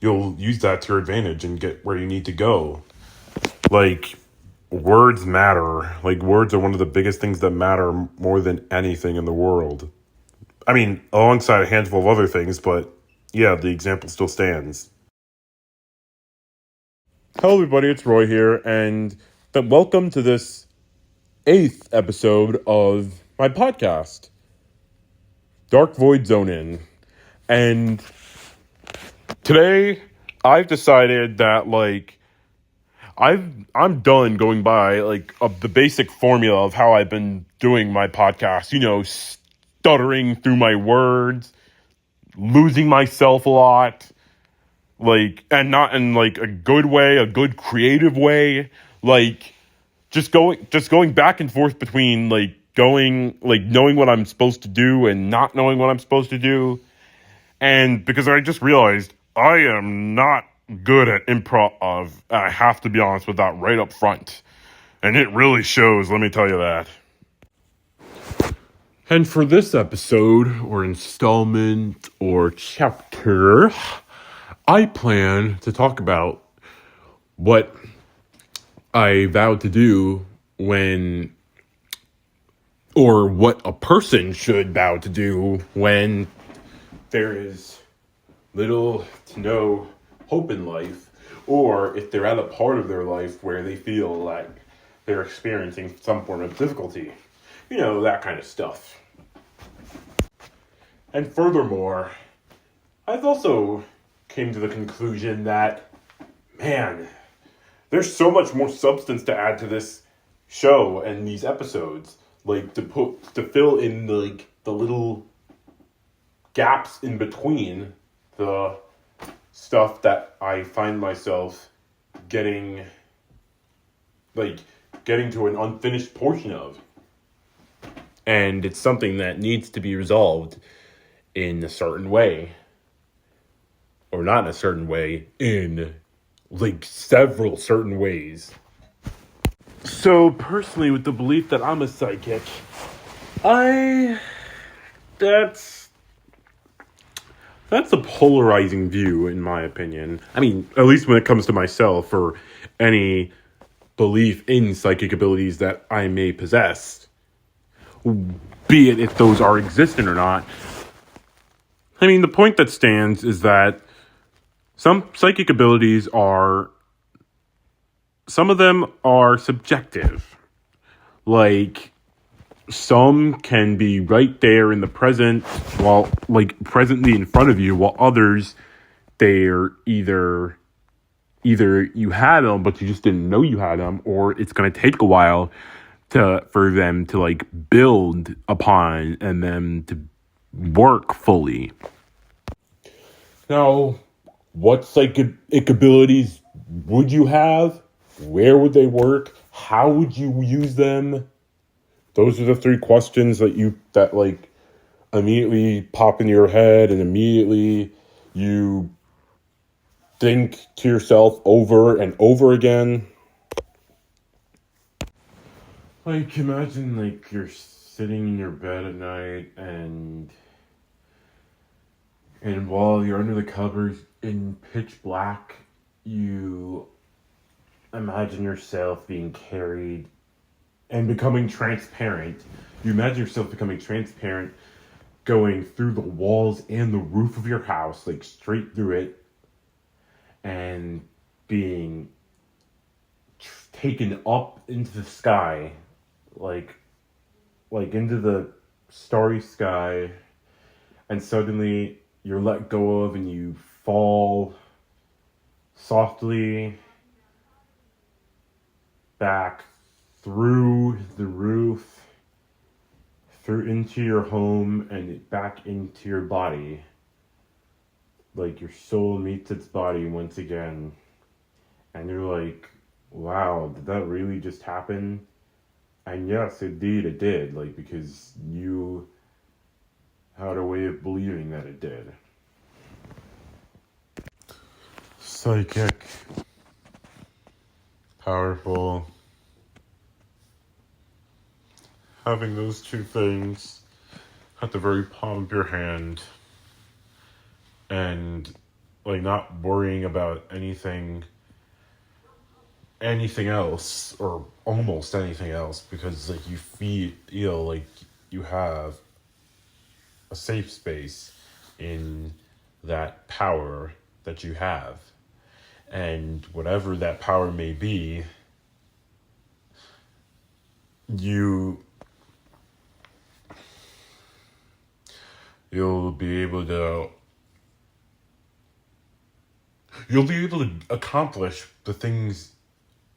Speaker 2: use that to your advantage and get where you need to go. Like, words matter. Like, words are one of the biggest things that matter more than anything in the world. I mean, alongside a handful of other things, but yeah, the example still stands. Hello everybody, it's Roy here, and welcome to this 8th episode of my podcast, Dark Void Zone In. And today, I've decided that, like, I'm done going by, like, the basic formula of how I've been doing my podcast, stuttering through my words, losing myself a lot, like, and not in like a good way, a good creative way, like just going back and forth between like knowing what I'm supposed to do and not knowing what I'm supposed to do. And because I just realized I am not good at improv, I have to be honest with that right up front, and it really shows, let me tell you that. And for this episode, or installment, or chapter, I plan to talk about what I vowed to do or what a person should vow to do when there is little to no hope in life, or if they're at a part of their life where they feel like they're experiencing some form of difficulty. That kind of stuff. And furthermore, I've also came to the conclusion that, man, there's so much more substance to add to this show and these episodes, like to fill in the little gaps in between the stuff that I find myself getting to an unfinished portion of. And it's something that needs to be resolved in a certain way. Or not in a certain way, in several certain ways. So personally, with the belief that I'm a psychic, that's a polarizing view, in my opinion. I mean, at least when it comes to myself, or any belief in psychic abilities that I may possess, be it if those are existent or not. I mean, the point that stands is that some psychic abilities some of them are subjective. Like, some can be right there in the present, presently in front of you, while others, they're either you had them, but you just didn't know you had them, or it's going to take a while for them to build upon and them to work fully. Now, what psychic abilities would you have? Where would they work? How would you use them? Those are the three questions that immediately pop into your head, and immediately you think to yourself over and over again. Imagine you're sitting in your bed at night, and while you're under the covers in pitch black, you imagine yourself being carried and becoming transparent. You imagine yourself becoming transparent, going through the walls and the roof of your house, straight through it, and being taken up into the sky, into the starry sky, and suddenly you're let go of and you fall softly back through the roof, through into your home, and back into your body. Your soul meets its body once again. And you're like, wow, did that really just happen? And yes, indeed it did. Because you had a way of believing that it did. Psychic. Powerful. Having those two things at the very palm of your hand, and not worrying about anything else, or almost anything else, because you feel you have a safe space in that power that you have, and whatever that power may be, you'll be able to accomplish the things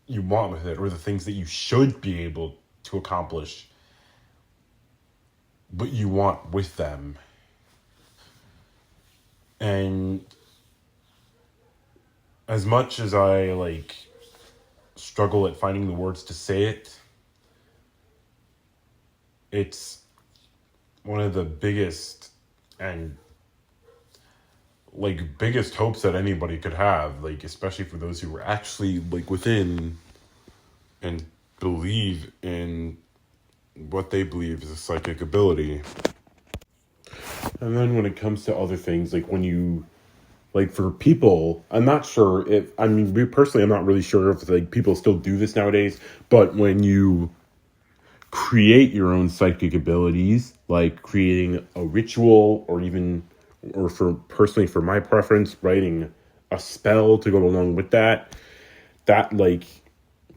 Speaker 2: you want with it, or the things that you should be able to accomplish, but you want with them. And as much as I struggle at finding the words to say it, it's one of the biggest hopes that anybody could have, especially for those who are actually within and believe in what they believe is a psychic ability. And then when it comes to other things, when you for people, I'm not sure me personally, I'm not really sure if people still do this nowadays, but when you create your own psychic abilities, creating a ritual, or for my preference, writing a spell to go along with that, that like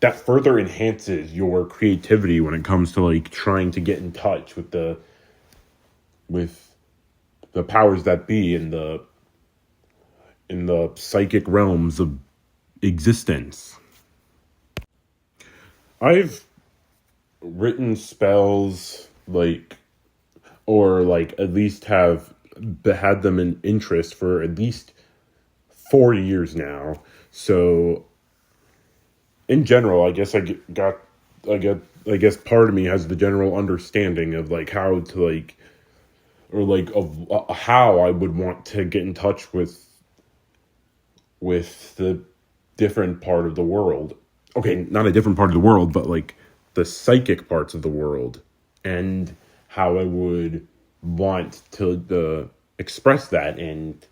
Speaker 2: that further enhances your creativity when it comes to like trying to get in touch with the powers that be in the psychic realms of existence. I've written spells like, or like at least have had them in interest for at least 4 years now. So in general, I guess I guess part of me has the general understanding of like how to like, or like of how I would want to get in touch with the different part of the world. Okay, not a different part of the world, but like the psychic parts of the world, and how I would want to express that, and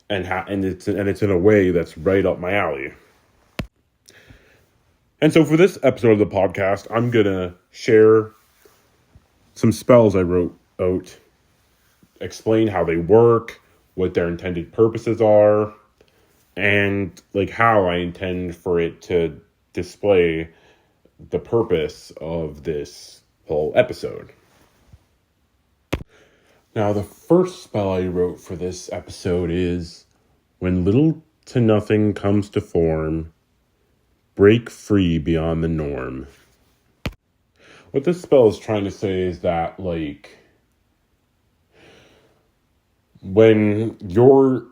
Speaker 2: it's in a way that's right up my alley. And so for this episode of the podcast, I'm gonna share some spells I wrote out, explain how they work, what their intended purposes are, and like how I intend for it to display the purpose of this whole episode. Now, the first spell I wrote for this episode is, when little to nothing comes to form, break free beyond the norm. What this spell is trying to say is that, like, when you're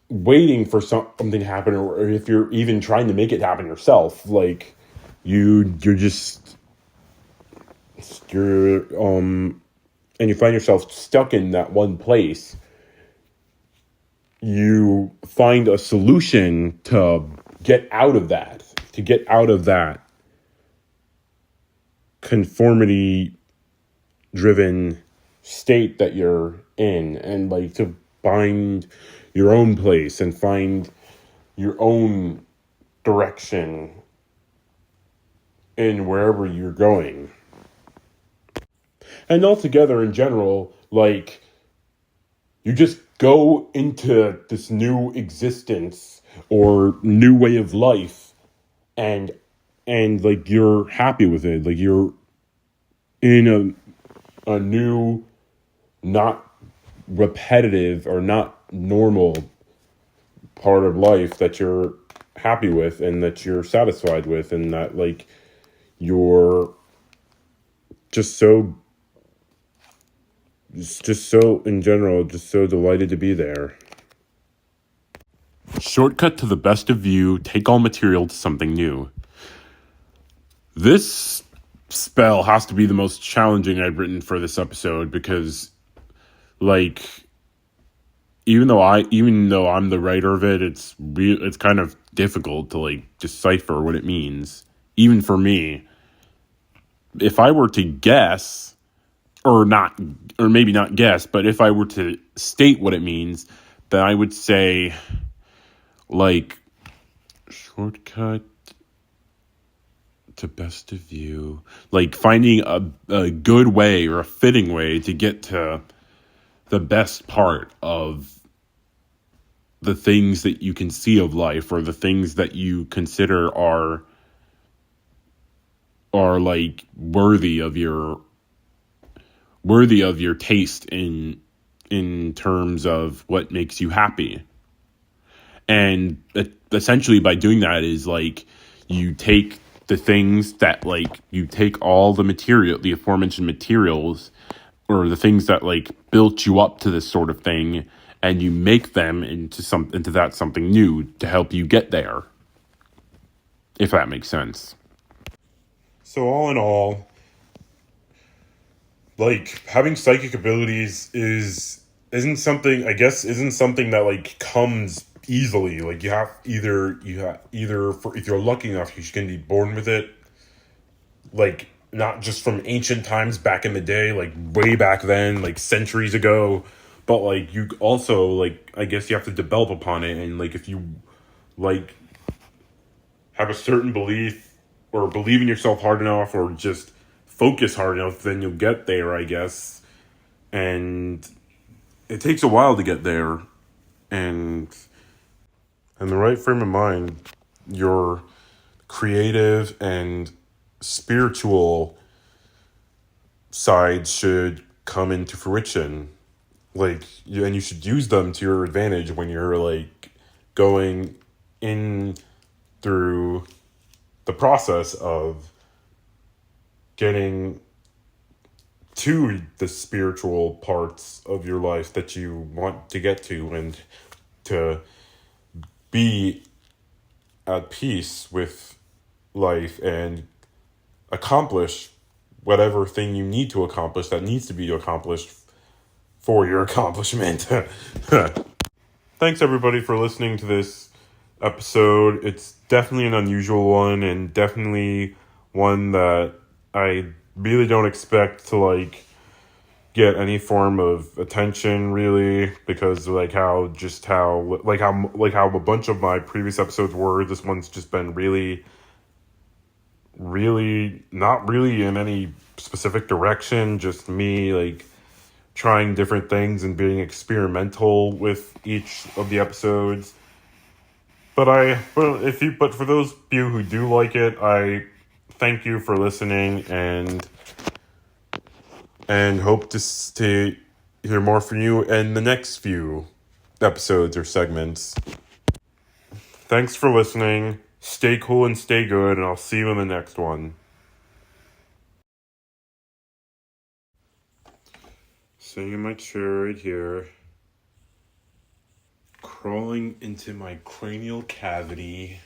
Speaker 2: waiting for something to happen, or if you're even trying to make it happen yourself, like, you're and you find yourself stuck in that one place, you find a solution to get out of that, conformity driven state that you're in, and like to find your own place and find your own direction in wherever you're going. And altogether, in general, like, you just go into this new existence or new way of life, and like you're happy with it. Like you're in a new, not repetitive or not normal part of life that you're happy with and that you're satisfied with, and that like you're just so in general, just so delighted to be there. Shortcut to the best of you, take all material to something new. This spell has to be the most challenging I've written for this episode, because like, even though I'm the writer of it, it's kind of difficult to like decipher what it means, even for me. If I were to guess, or maybe not guess, but if I were to state what it means, then I would say, like, shortcut to best of you, like finding a good way or a fitting way to get to the best part of the things that you can see of life, or the things that you consider are like worthy of your taste in terms of what makes you happy. And essentially by doing that is like, you take the things that like, you take all the aforementioned materials, or the things that like built you up to this sort of thing, and you make them into something new to help you get there. If that makes sense. So all in all, like, having psychic abilities isn't something that like comes easily. Like, if you're lucky enough, you can be born with it. Like, not just from ancient times back in the day, like way back then, like centuries ago, but like you also, like, I guess you have to develop upon it. And like, if you like have a certain belief, or believe in yourself hard enough, or just focus hard enough, then you'll get there, I guess. And it takes a while to get there, and
Speaker 1: in the right frame of mind, your creative and spiritual sides should come into fruition. And you should use them to your advantage when you're like going in through the process of getting to the spiritual parts of your life that you want to get to, and to be at peace with life and accomplish whatever thing you need to accomplish that needs to be accomplished for your accomplishment. Thanks everybody for listening to this episode. It's definitely an unusual one, and definitely one that I really don't expect to like get any form of attention, really, because how a bunch of my previous episodes were. This one's just been really not really in any specific direction, just me like trying different things and being experimental with each of the episodes. But for those of you who do like it, I thank you for listening, and hope to hear more from you in the next few episodes or segments. Thanks for listening. Stay cool and stay good, and I'll see you in the next one. Sitting in my chair right here, crawling into my cranial cavity,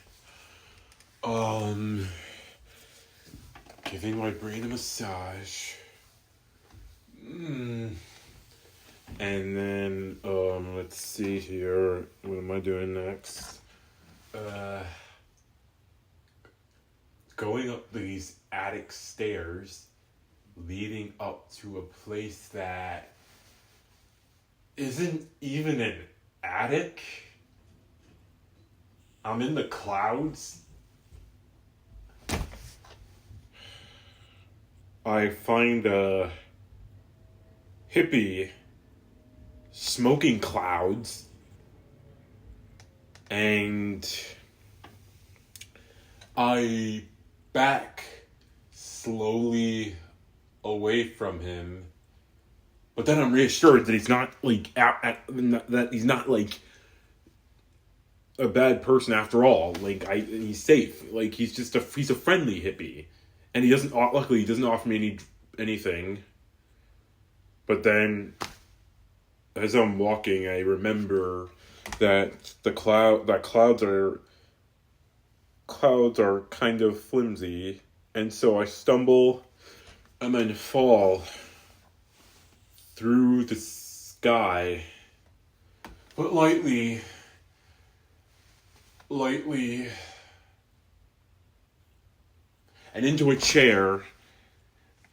Speaker 1: giving my brain a massage. And then, let's see here. What am I doing next? Going up these attic stairs, leading up to a place that isn't even an attic. I'm in the clouds. I find a hippie smoking clouds, and I back slowly away from him, but then I'm reassured that he's not like that he's not like a bad person after all. He's safe. Like he's a friendly hippie, and he doesn't offer me anything. But then, as I'm walking, I remember that clouds are kind of flimsy, and so I stumble and then fall through the sky, but lightly, and into a chair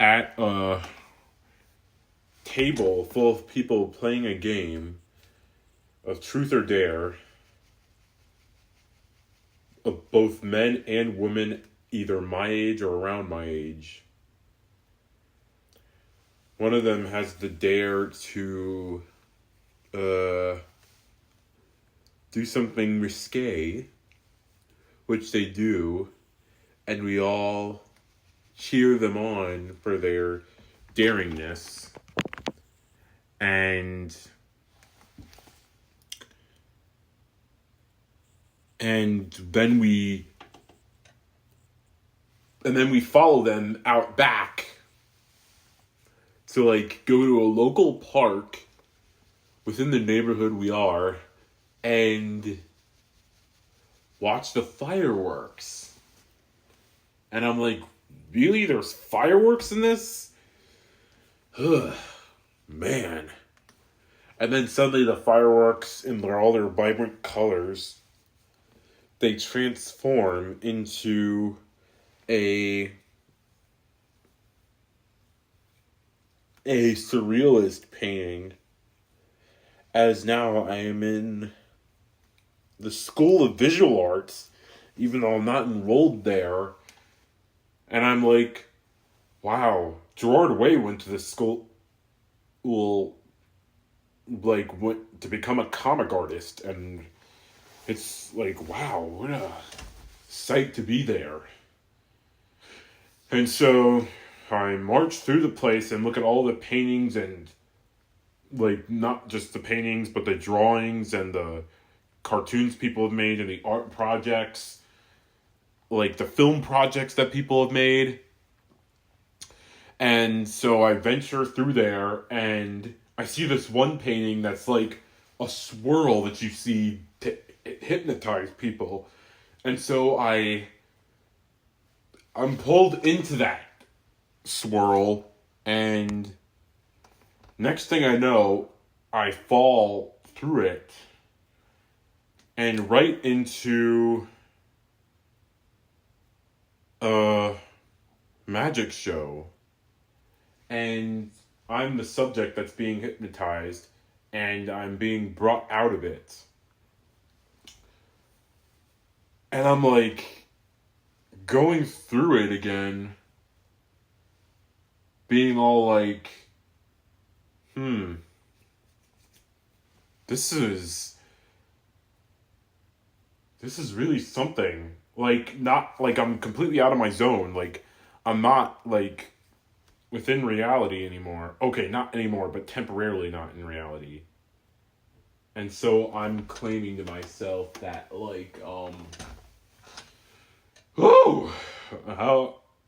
Speaker 1: at a table full of people playing a game of truth or dare, of both men and women, either my age or around my age. One of them has the dare to do something risque, which they do, and we all cheer them on for their daringness. And then we follow them out back to go to a local park within the neighborhood we are and watch the fireworks. And I'm like, really? There's fireworks in this? Man. And then suddenly the fireworks, in all their vibrant colors, they transform into a surrealist painting, as now I am in the School of Visual Arts, even though I'm not enrolled there. And I'm like, wow, Gerard Way went to this school, went to become a comic artist, and
Speaker 2: It's like, wow, what a sight to be there. And so I march through the place and look at all the paintings and, like, not just the paintings, but the drawings and the cartoons people have made and the art projects, like the film projects that people have made. And so I venture through there and I see this one painting that's like a swirl that you see to hypnotize people. And so I'm pulled into that swirl, and next thing I know, I fall through it and right into a magic show. And I'm the subject that's being hypnotized, and I'm being brought out of it. And I'm like going through it again, being all like, this is really something. Like, not like I'm completely out of my zone. Like, I'm not like within reality anymore. Okay, not anymore, but temporarily not in reality. And so I'm claiming to myself that, like, oh,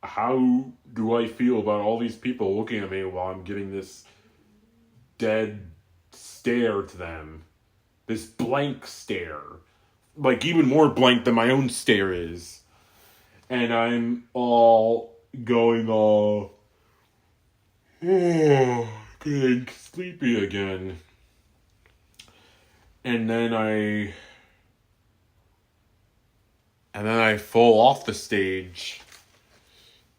Speaker 2: how do I feel about all these people looking at me while I'm giving this dead stare to them? This blank stare. Like, even more blank than my own stare is. And I'm all going all, getting sleepy again. And then I fall off the stage.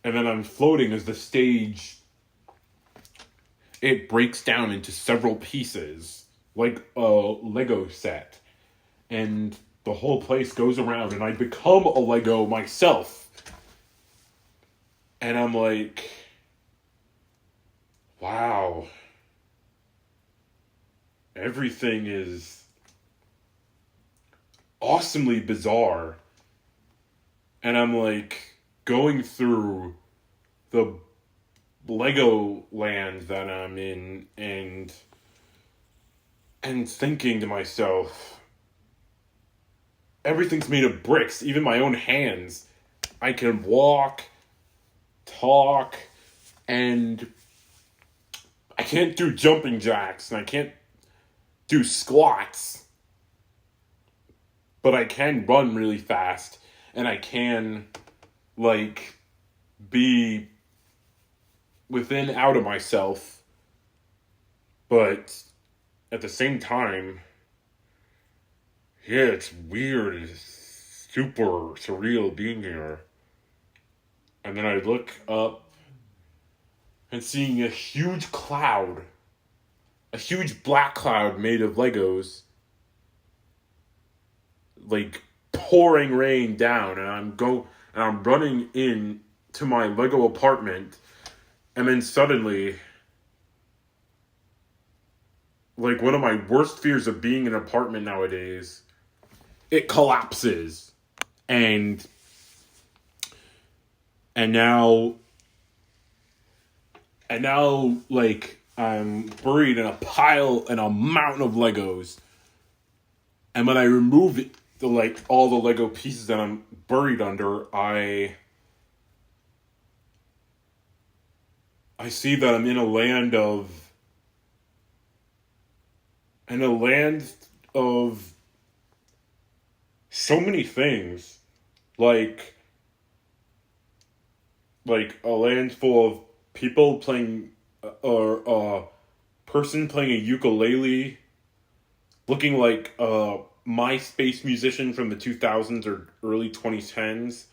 Speaker 2: And then I'm floating as the stage, it breaks down into several pieces, like a Lego set. And the whole place goes around, and I become a Lego myself. And I'm like, wow. Everything is awesomely bizarre. And I'm like going through the Lego land that I'm in and thinking to myself, everything's made of bricks, even my own hands. I can walk, talk, and I can't do jumping jacks, and I can't do squats. But I can run really fast, and I can, like, be within, out of myself. But at the same time, yeah, it's weird. It's super surreal being here. And then I look up and seeing a huge cloud, a huge black cloud made of Legos, like pouring rain down, and I'm running in to my Lego apartment, and then suddenly, like one of my worst fears of being in an apartment nowadays, it collapses, and now like I'm buried in a mountain of Legos, and when I remove all the Lego pieces that I'm buried under, I see that I'm in a land of so many things, like a land full of people playing, or a person playing a ukulele, looking like a MySpace musician from the 2000s or early 2010s,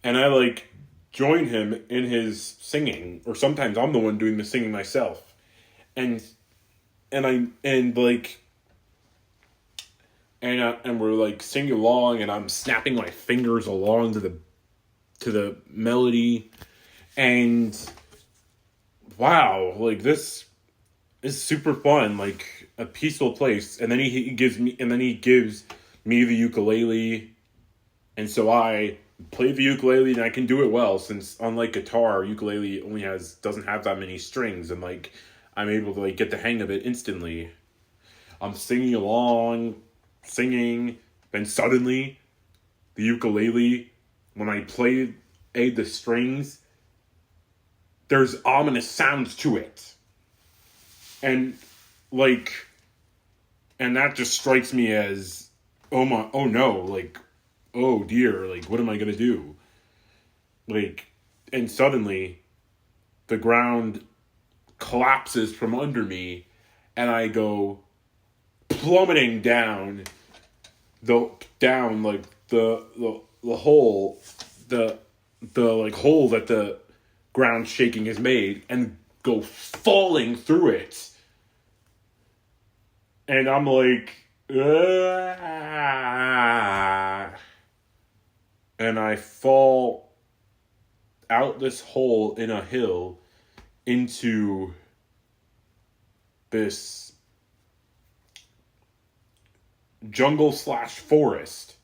Speaker 2: and I like join him in his singing, or sometimes I'm the one doing the singing myself, and we're like singing along, and I'm snapping my fingers along to the melody, and wow, like this is super fun, like a peaceful place. And then he gives me the ukulele, and so I play the ukulele and I can do it well, since unlike guitar, ukulele doesn't have that many strings, and like I'm able to like get the hang of it instantly. I'm singing along, then suddenly the ukulele, when I play the strings, there's ominous sounds to it. And like, and that just strikes me as, oh no, like, oh dear, like, what am I gonna do? Like, and suddenly the ground collapses from under me and I go plummeting down like the hole, the like hole that the ground shaking has made, and go falling through it. And I'm like, ah. And I fall out this hole in a hill into this jungle/forest,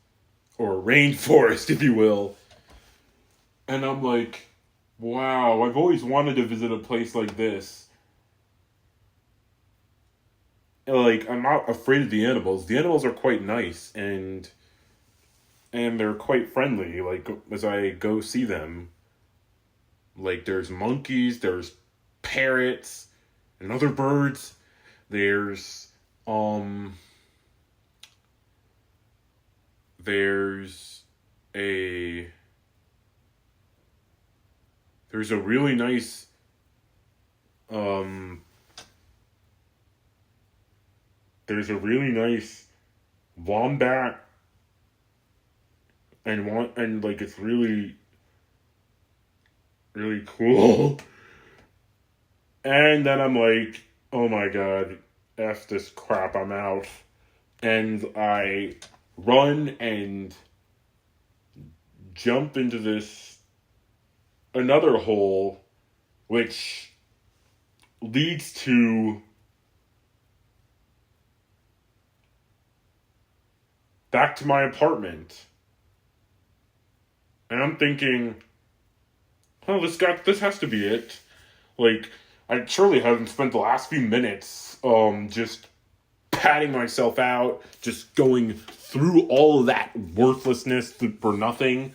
Speaker 2: or rainforest, if you will. And I'm like, wow, I've always wanted to visit a place like this. Like, I'm not afraid of the animals. The animals are quite nice, and they're quite friendly, like, as I go see them. Like, there's monkeys, there's parrots, and other birds. There's a really nice wombat, and like, it's really really cool. And then I'm like, oh my god, F this crap, I'm out. And I run and jump into another hole, which leads to back to my apartment. And I'm thinking, oh, this has to be it. Like, I surely haven't spent the last few minutes just patting myself out, just going through all of that worthlessness for nothing.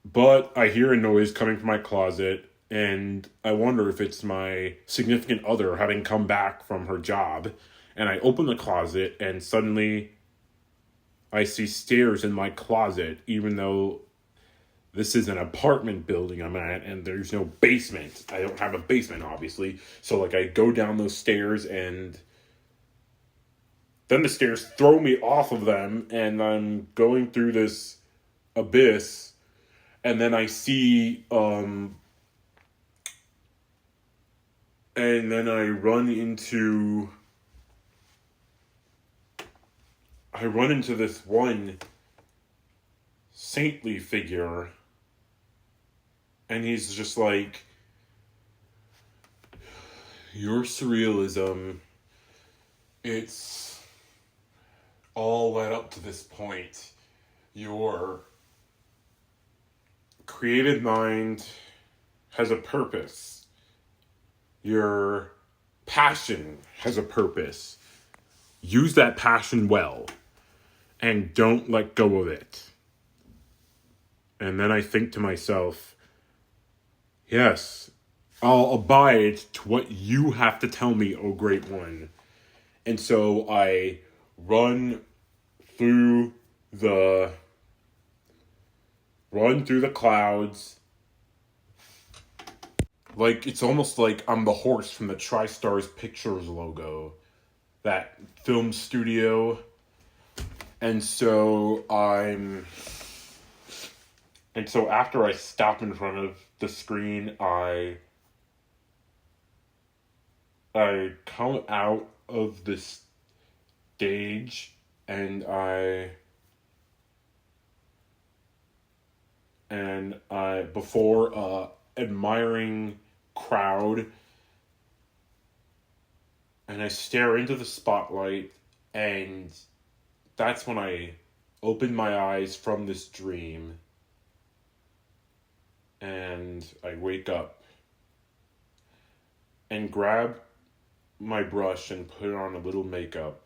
Speaker 2: But I hear a noise coming from my closet, and I wonder if it's my significant other having come back from her job. And I open the closet, and suddenly I see stairs in my closet, even though this is an apartment building I'm at, and there's no basement. I don't have a basement, obviously. So, like, I go down those stairs, and then the stairs throw me off of them, and I'm going through this abyss, and then I see, and then I run into this one saintly figure, and he's just like, your surrealism, it's all led up to this point. Your creative mind has a purpose. Your passion has a purpose. Use that passion well, and don't let go of it. And then I think to myself, yes, I'll abide to what you have to tell me, O Great One. And so I run through the clouds. Like, it's almost like I'm the horse from the TriStars Pictures logo, that film studio. And so after I stop in front of the screen, I come out of the stage, and before a admiring crowd, and I stare into the spotlight, and that's when I open my eyes from this dream and I wake up and grab my brush and put on a little makeup.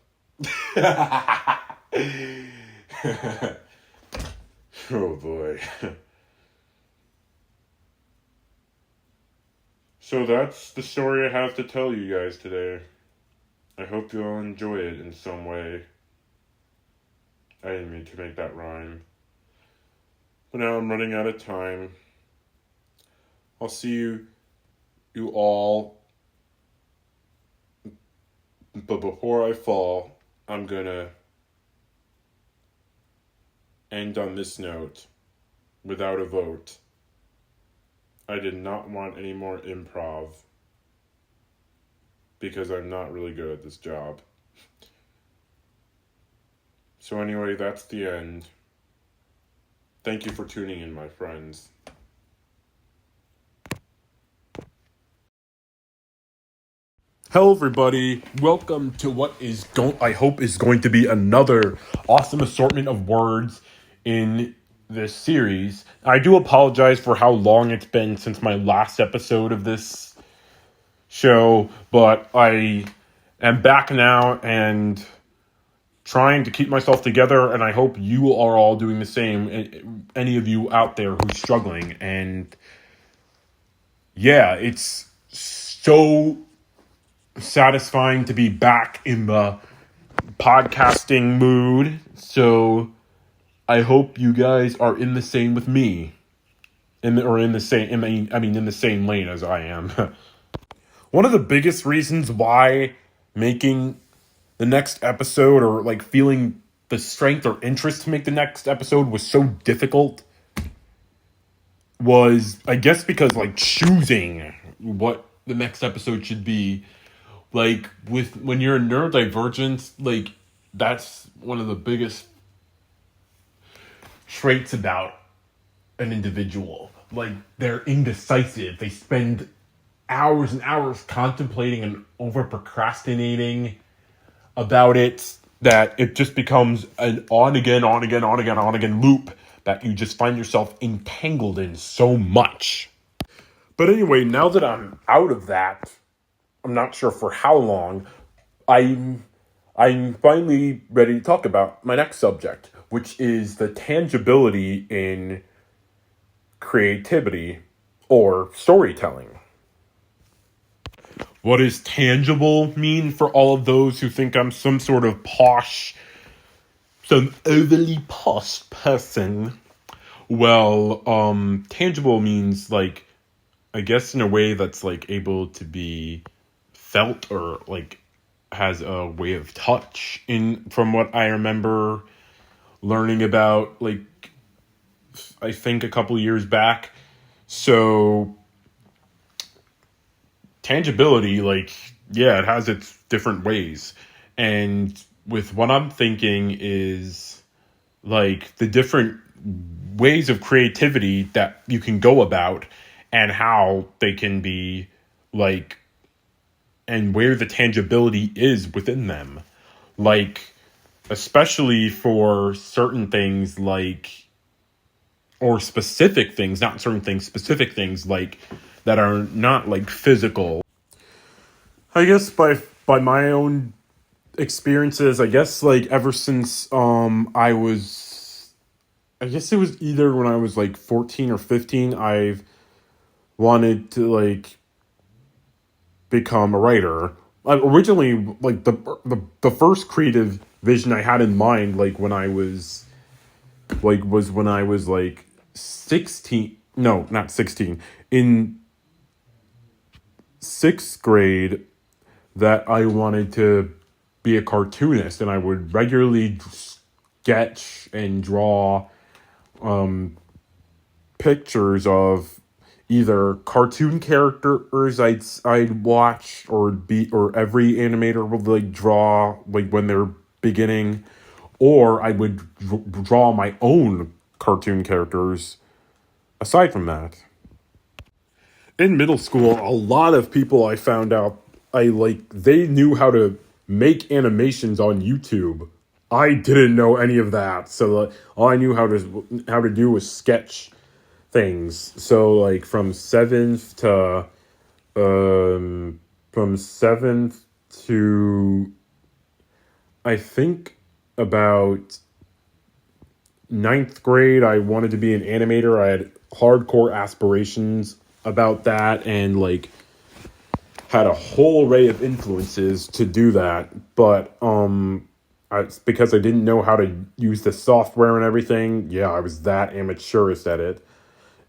Speaker 2: Oh boy. So that's the story I have to tell you guys today. I hope you'll enjoy it in some way. I didn't mean to make that rhyme. But now I'm running out of time. I'll see you all. But before I fall, I'm gonna end on this note without a vote. I did not want any more improv because I'm not really good at this job. So anyway, that's the end. Thank you for tuning in, my friends. Hello everybody, welcome to what I hope is going to be another awesome assortment of words in this series. I do apologize for how long it's been since my last episode of this show, but I am back now and trying to keep myself together, and I hope you are all doing the same, any of you out there who's struggling. And yeah, it's so satisfying to be back in the podcasting mood. So I hope you guys are in the same with me, in the same lane as I am. One of the biggest reasons why making the next episode, or like feeling the strength or interest to make the next episode, was so difficult was, I guess, because like choosing what the next episode should be. Like, when you're a neurodivergent, like, that's one of the biggest traits about an individual. Like, they're indecisive. They spend hours and hours contemplating and over procrastinating about it, that it just becomes an on again loop that you just find yourself entangled in so much. But anyway, now that I'm out of that, I'm not sure for how long, I'm finally ready to talk about my next subject, which is the tangibility in creativity or storytelling. What does tangible mean for all of those who think I'm some sort of some overly posh person? Well, tangible means, like, I guess in a way that's like able to be felt, or like has a way of touch, in from what I remember learning about, like, I think a couple years back. So tangibility, like, yeah, it has its different ways. And with what I'm thinking is, like, the different ways of creativity that you can go about, and how they can be, like, and where the tangibility is within them. Like, especially for certain things, like, or specific things, not certain things, specific things, like, that are not, like, physical. I guess by my own experiences, I guess, like, ever since I guess it was either when I was like 14 or 15, I've wanted to, like, become a writer. Originally, like, the first creative vision I had in mind, like, when I was like 16. No, not 16. In 6th grade, that I wanted to be a cartoonist, and I would regularly sketch and draw pictures of either cartoon characters I'd watch, or every animator would, like, draw, like, when they're beginning, or I would draw my own cartoon characters aside from that. In middle school, a lot of people I found out, they knew how to make animations on YouTube. I didn't know any of that. So all I knew how to do was sketch things. So like from seventh to I think about ninth grade, I wanted to be an animator. I had hardcore aspirations about that, and like had a whole array of influences to do that. But because I didn't know how to use the software and everything, yeah, I was that amateurish at it.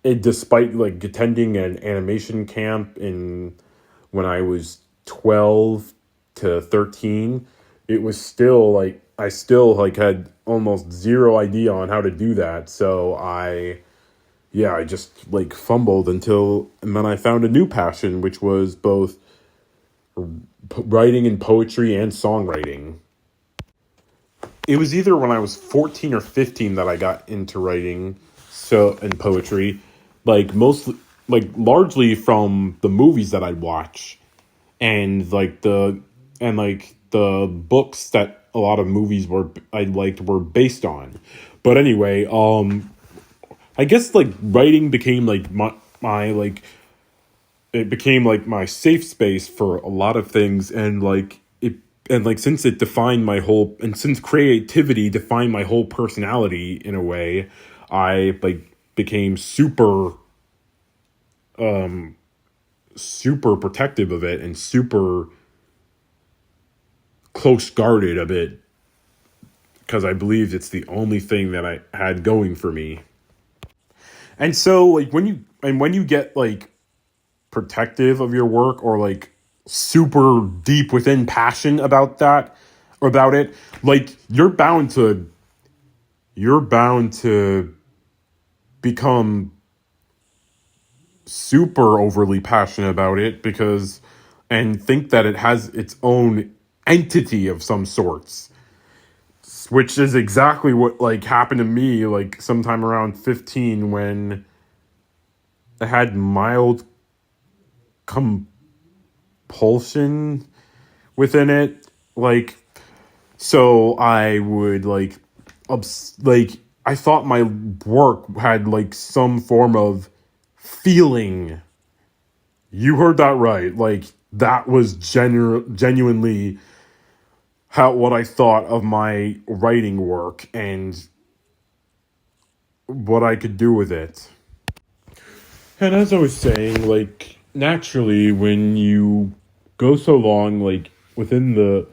Speaker 2: Despite like attending an animation camp in when I was 12 to 13, it was still like I still like had almost zero idea on how to do that. So I just like fumbled and then I found a new passion, which was both writing and poetry and songwriting. It was either when I was 14 or 15 that I got into writing and poetry, like mostly like largely from the movies that I'd watch and the books that a lot of movies I liked were based on. But anyway, I guess like writing became like my like it became like my safe space for a lot of things, since it defined my whole and since creativity defined my whole personality in a way, I like became super protective of it and super close guarded of it because I believed it's the only thing that I had going for me. And so like when you get like protective of your work or like super deep within passion about that or about it, like you're bound to become super overly passionate about it and think that it has its own entity of some sorts, which is exactly what like happened to me like sometime around 15 when I had mild compulsion within it. Like, so I would like I thought my work had like some form of feeling. You heard that right. Like that was genuinely what I thought of my writing work and what I could do with it. And as I was saying, like naturally when you go so long like within the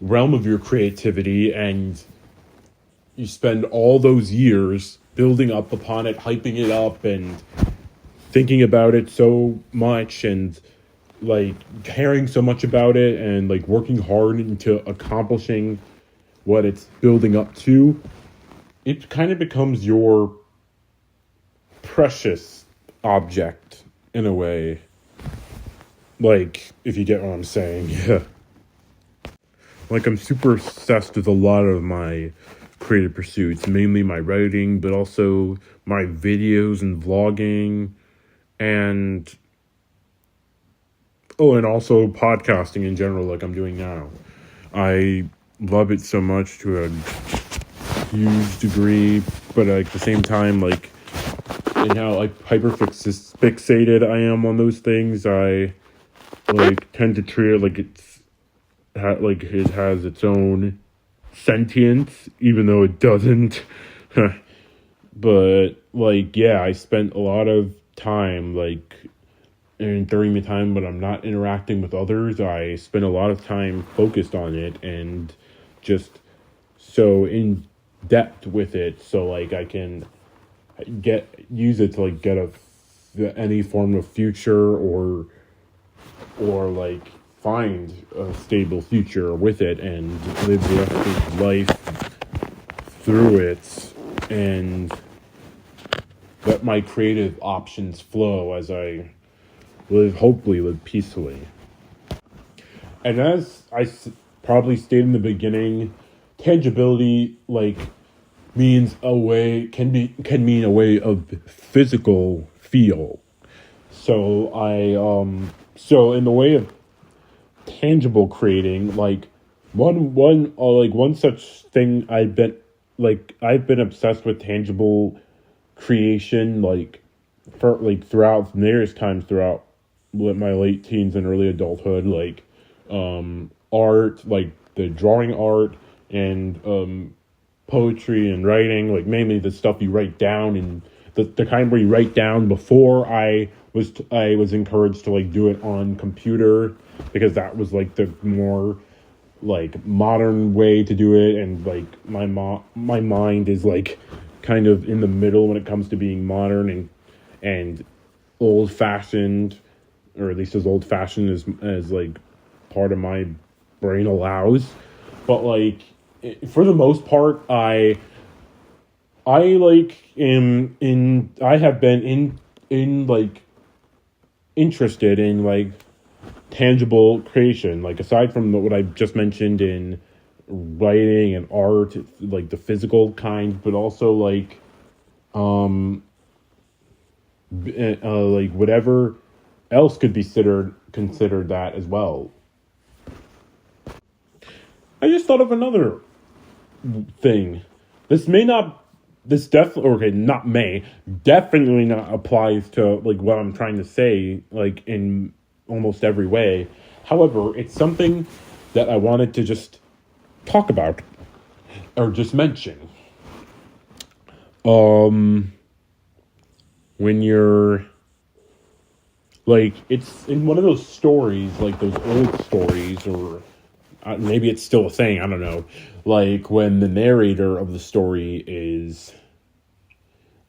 Speaker 2: realm of your creativity and you spend all those years building up upon it, hyping it up and thinking about it so much and like caring so much about it and like working hard into accomplishing what it's building up to, it kind of becomes your precious object in a way. Like, if you get what I'm saying, yeah. Like, I'm super obsessed with a lot of my creative pursuits, mainly my writing, but also my videos and vlogging, and also podcasting in general, like I'm doing now. I love it so much to a huge degree, but at the same time, like, and how like fixated I am on those things, I like tend to treat it like it has its own sentience, even though it doesn't. But like, yeah, I spent a lot of time like, and during the time when I'm not interacting with others, I spend a lot of time focused on it and just so in depth with it, so like I can use it to like get any form of future or like find a stable future with it and live the rest of life through it and let my creative options flow as I hopefully live peacefully. And as I probably stated in the beginning, tangibility like can mean a way of physical feel. So in the way of tangible creating, like one such thing I've been obsessed with tangible creation for throughout various times throughout my late teens and early adulthood, art, like the drawing art and poetry and writing, like mainly the stuff you write down, and the kind where you write down before I was encouraged to do it on computer, because that was the more modern way to do it, and my mind is kind of in the middle when it comes to being modern and old fashioned, or at least as old fashioned as part of my brain allows. But for the most part, I have been in interested in tangible creation, aside from what I just mentioned in writing and art, the physical kind, but also whatever else could be considered that as well. I just thought of another thing. This may not. This definitely, okay, not may, definitely not applies to what I'm trying to say in almost every way. However, it's something that I wanted to just talk about or just mention. When you're it's in one of those stories, those old stories, or maybe it's still a thing, I don't know. When the narrator of the story is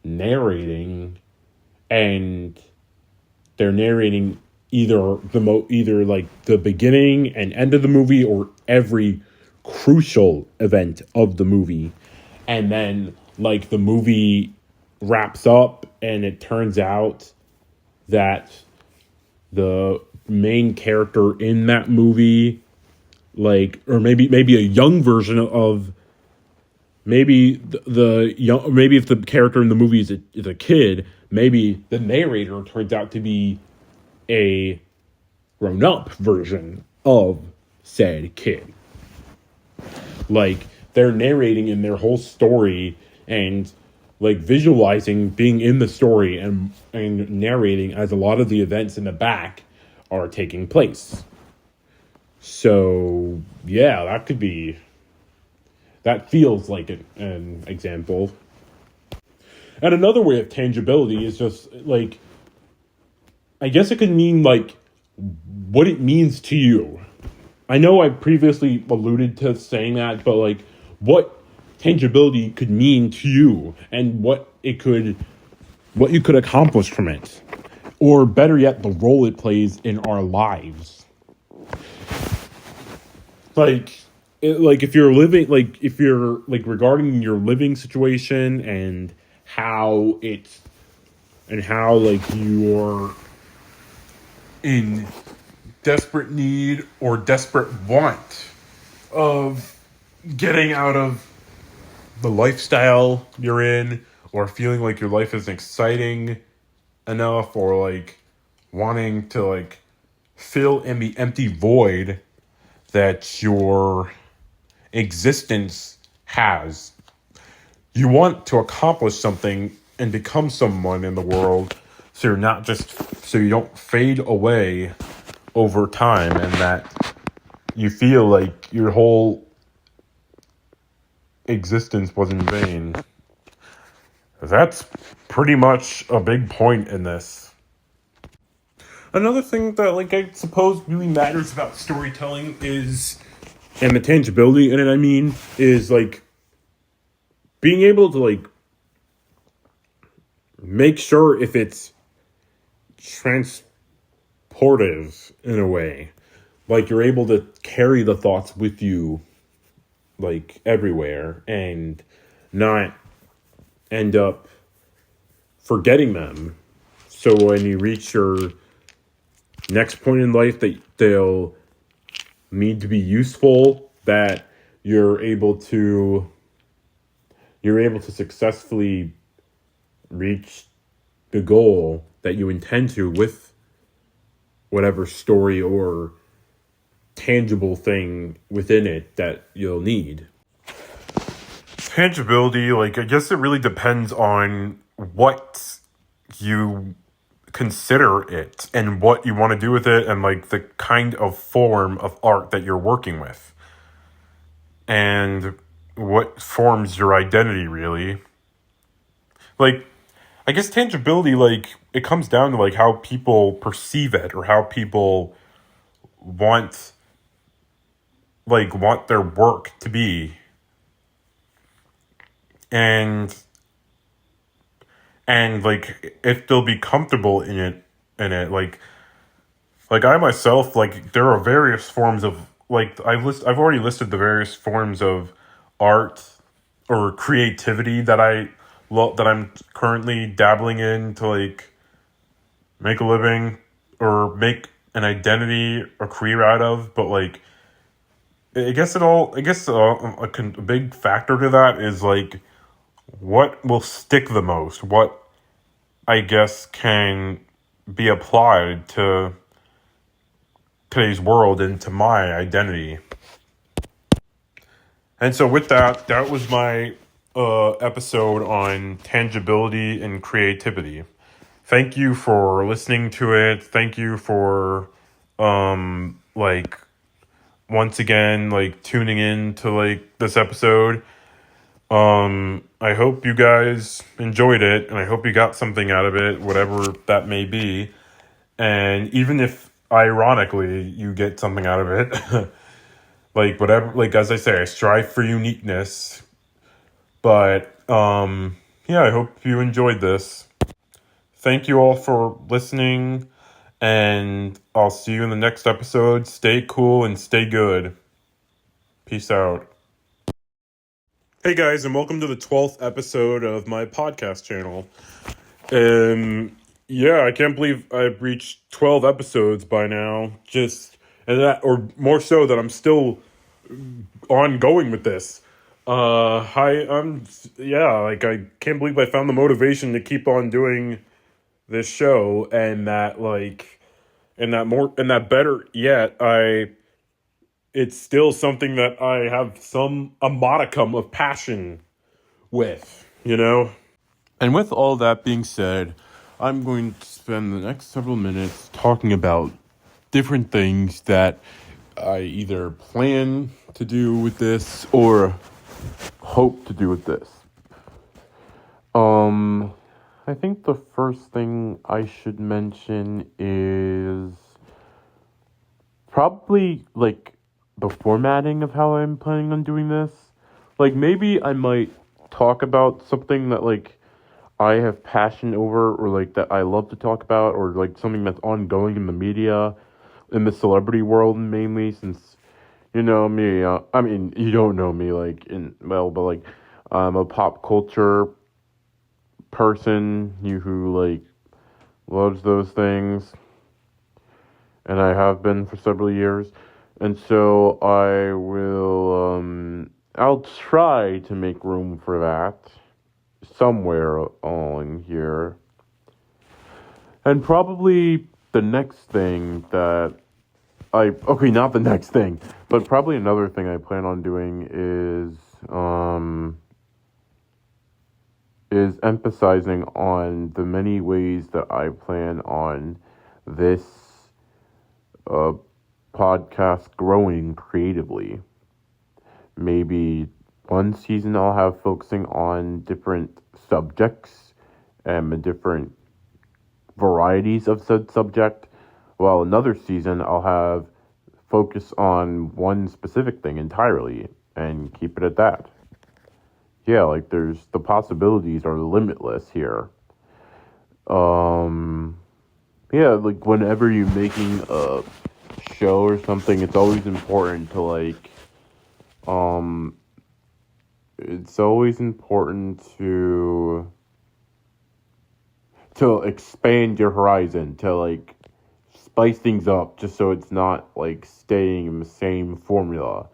Speaker 2: narrating, and they're narrating either the beginning and end of the movie, or every crucial event of the movie, and then the movie wraps up and it turns out that the main character in that movie, or maybe a young version of, maybe the young, maybe if the character in the movie is a kid, maybe the narrator turns out to be a grown-up version of said kid. They're narrating in their whole story, and visualizing being in the story, and narrating as a lot of the events in the back are taking place. So yeah, that feels like an example. And another way of tangibility is just I guess it could mean what it means to you. I know I previously alluded to saying that, but what tangibility could mean to you, and what you could accomplish from it, or better yet, the role it plays in our lives. If you're living, if you're regarding your living situation, and how you're in desperate need or desperate want of getting out of the lifestyle you're in, or feeling like your life isn't exciting enough, or wanting to fill in the empty void that your existence has. You want to accomplish something and become someone in the world, so you don't fade away over time, and that you feel like your whole existence was in vain. That's pretty much a big point in this. Another thing that I suppose really matters about storytelling is, and the tangibility in it, I mean, is being able to make sure if it's transportive in a way. You're able to carry the thoughts with you everywhere, and not end up forgetting them. So when you reach your next point in life, that they'll need to be useful, that you're able to successfully reach the goal that you intend to with whatever story or tangible thing within it that you'll need.
Speaker 1: Tangibility, like, I guess it really depends on what you consider it and what you want to do with it, and like the kind of form of art that you're working with, and what forms your identity, really. Like, I guess tangibility, like, it comes down to like how people perceive it, or how people want want their work to be, and like if they'll be comfortable in it. Like I myself, like, there are various forms of, like, I've already listed the various forms of art or creativity that I'm currently dabbling in to like make a living or make an identity or career out of. But like, a big factor to that is like what will stick the most, what I guess can be applied to today's world and to my identity. And so with that, that was my episode on tangibility and creativity. Thank you for listening to it. Thank you for like once again like tuning in to like this episode. I hope you guys enjoyed it, and I hope you got something out of it, whatever that may be. And even if ironically you get something out of it, like whatever, like as I say, I strive for uniqueness. But yeah, I hope you enjoyed this. Thank you all for listening, and I'll see you in the next episode. Stay cool and stay good. Peace out. Hey guys, and welcome to the 12th episode of my podcast channel. Yeah, I can't believe I've reached 12 episodes by now. Or more so, that I'm still ongoing with this. Like, I can't believe I found the motivation to keep on doing this show, and that better yet, it's still something that I have a modicum of passion with, you know? And with all that being said, I'm going to spend the next several minutes talking about different things that I either plan to do with this or hope to do with this. I think the first thing I should mention is probably like the formatting of how I'm planning on doing this. Like, maybe I might talk about something that like I have passion over, or like that I love to talk about, or like something that's ongoing in the media, in the celebrity world mainly, since you know me. I mean, you don't know me but like I'm a pop culture person who like loves those things, and I have been for several years, and so I'll try to make room for that somewhere on here. And probably the next thing that not the next thing, but probably another thing I plan on doing is emphasizing on the many ways that I plan on this podcast growing creatively. Maybe one season I'll have focusing on different subjects and different varieties of said subject, while another season I'll have focus on one specific thing entirely and keep it at that. Yeah, like the possibilities are limitless here. Yeah, like whenever you're making a show or something, it's always important to expand your horizon, to like spice things up, just so it's not like staying in the same formula.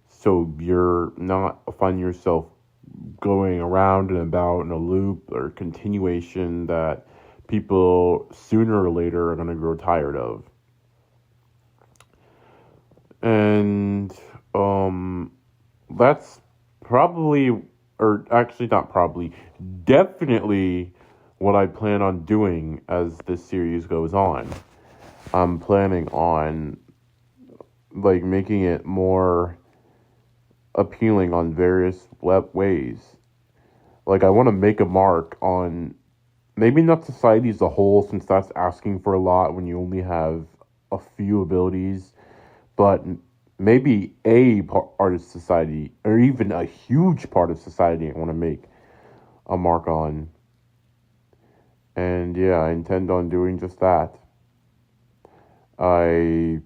Speaker 1: So you're not finding yourself going around and about in a loop or continuation that people sooner or later are going to grow tired of.
Speaker 3: And that's probably, or actually not probably, definitely what I plan on doing as this series goes on. I'm planning on like making it more appealing on various ways. Like I want to make a mark on maybe not society as a whole, since that's asking for a lot when you only have a few abilities, but maybe a part of society, or even a huge part of society, I want to make a mark on. And yeah, I intend on doing just that. I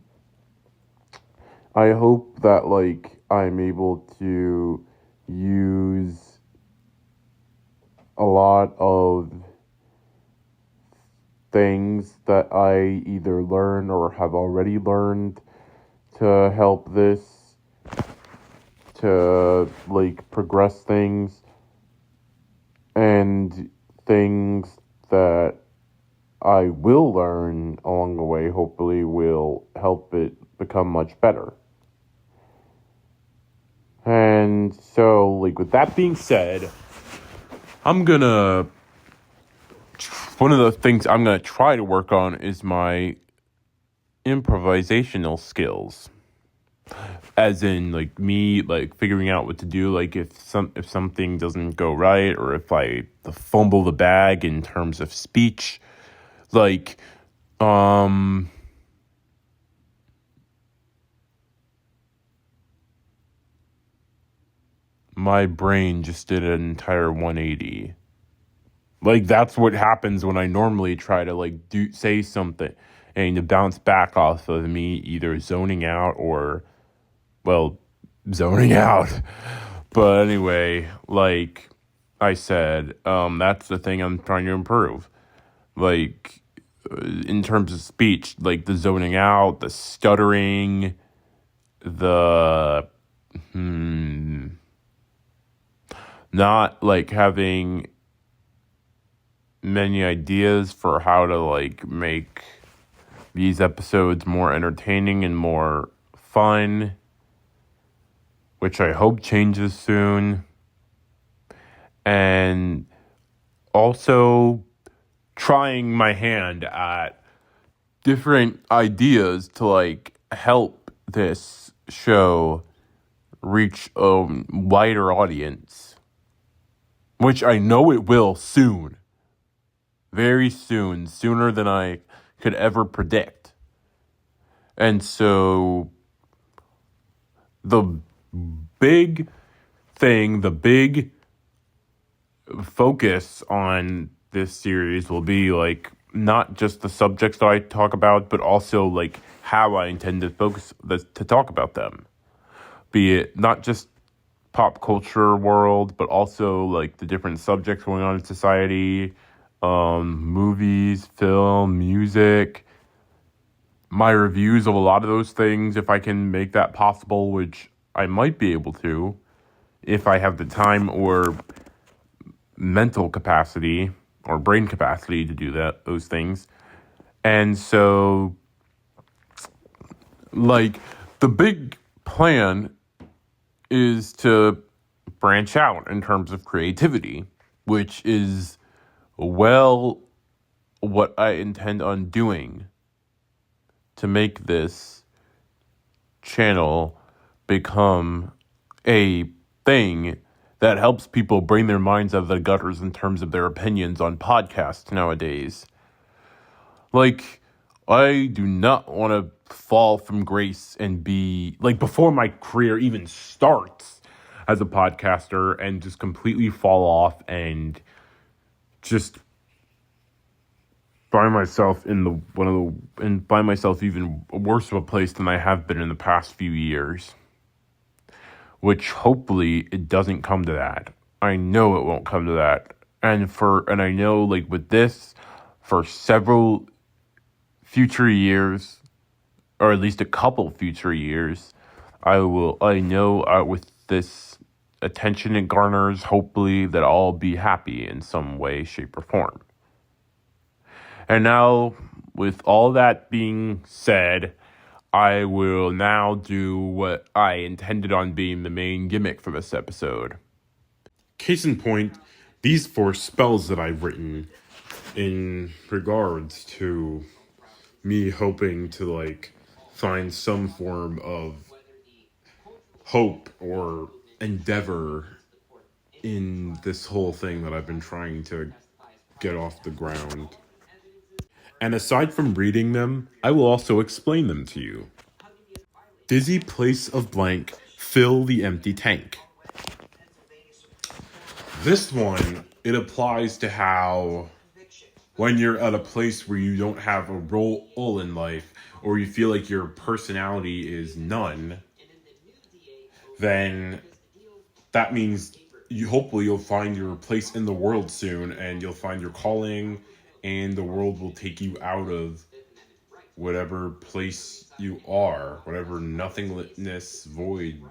Speaker 3: I hope that like I'm able to use a lot of things that I either learn or have already learned to help this, to like progress things, and things that I will learn along the way hopefully will help it become much better. And so, like, with that being said, I'm gonna. One of the things I'm gonna try to work on is my improvisational skills. As in, like, me, like, figuring out what to do, like, if something doesn't go right, or if I fumble the bag in terms of speech, like, my brain just did an entire 180. Like, that's what happens when I normally try to, like, say something and to bounce back off of me either zoning out or, well, zoning out. But anyway, like I said, that's the thing I'm trying to improve. Like, in terms of speech, like the zoning out, the stuttering, the not like having many ideas for how to like make these episodes more entertaining and more fun, which I hope changes soon. And also trying my hand at different ideas to like help this show reach a wider audience, which I know it will soon. Very soon, sooner than I could ever predict. And so the big thing, the big focus on this series will be like not just the subjects that I talk about, but also like how I intend to to talk about them. Be it not just pop culture world, but also like the different subjects going on in society, movies, film, music, my reviews of a lot of those things, if I can make that possible, which I might be able to, if I have the time or mental capacity or brain capacity to do those things. And so, like, the big plan is to branch out in terms of creativity, which is well what I intend on doing to make this channel become a thing that helps people bring their minds out of the gutters in terms of their opinions on podcasts nowadays. Like, I do not want to fall from grace and be, like, before my career even starts as a podcaster and just completely fall off and just find myself in find myself even worse of a place than I have been in the past few years. Which hopefully it doesn't come to that. I know it won't come to that. And I know like with this, for several future years, or at least a couple future years, I know with this attention it garners, hopefully that I'll be happy in some way, shape, or form. And now, with all that being said, I will now do what I intended on being the main gimmick for this episode.
Speaker 1: Case in point, these 4 spells that I've written in regards to me hoping to like find some form of hope or endeavor in this whole thing that I've been trying to get off the ground. And aside from reading them, I will also explain them to you. Dizzy place of blank, fill the empty tank. This one, it applies to how when you're at a place where you don't have a role in life, or you feel like your personality is none, then that means hopefully you'll find your place in the world soon, and you'll find your calling, and the world will take you out of whatever place you are, whatever nothingness void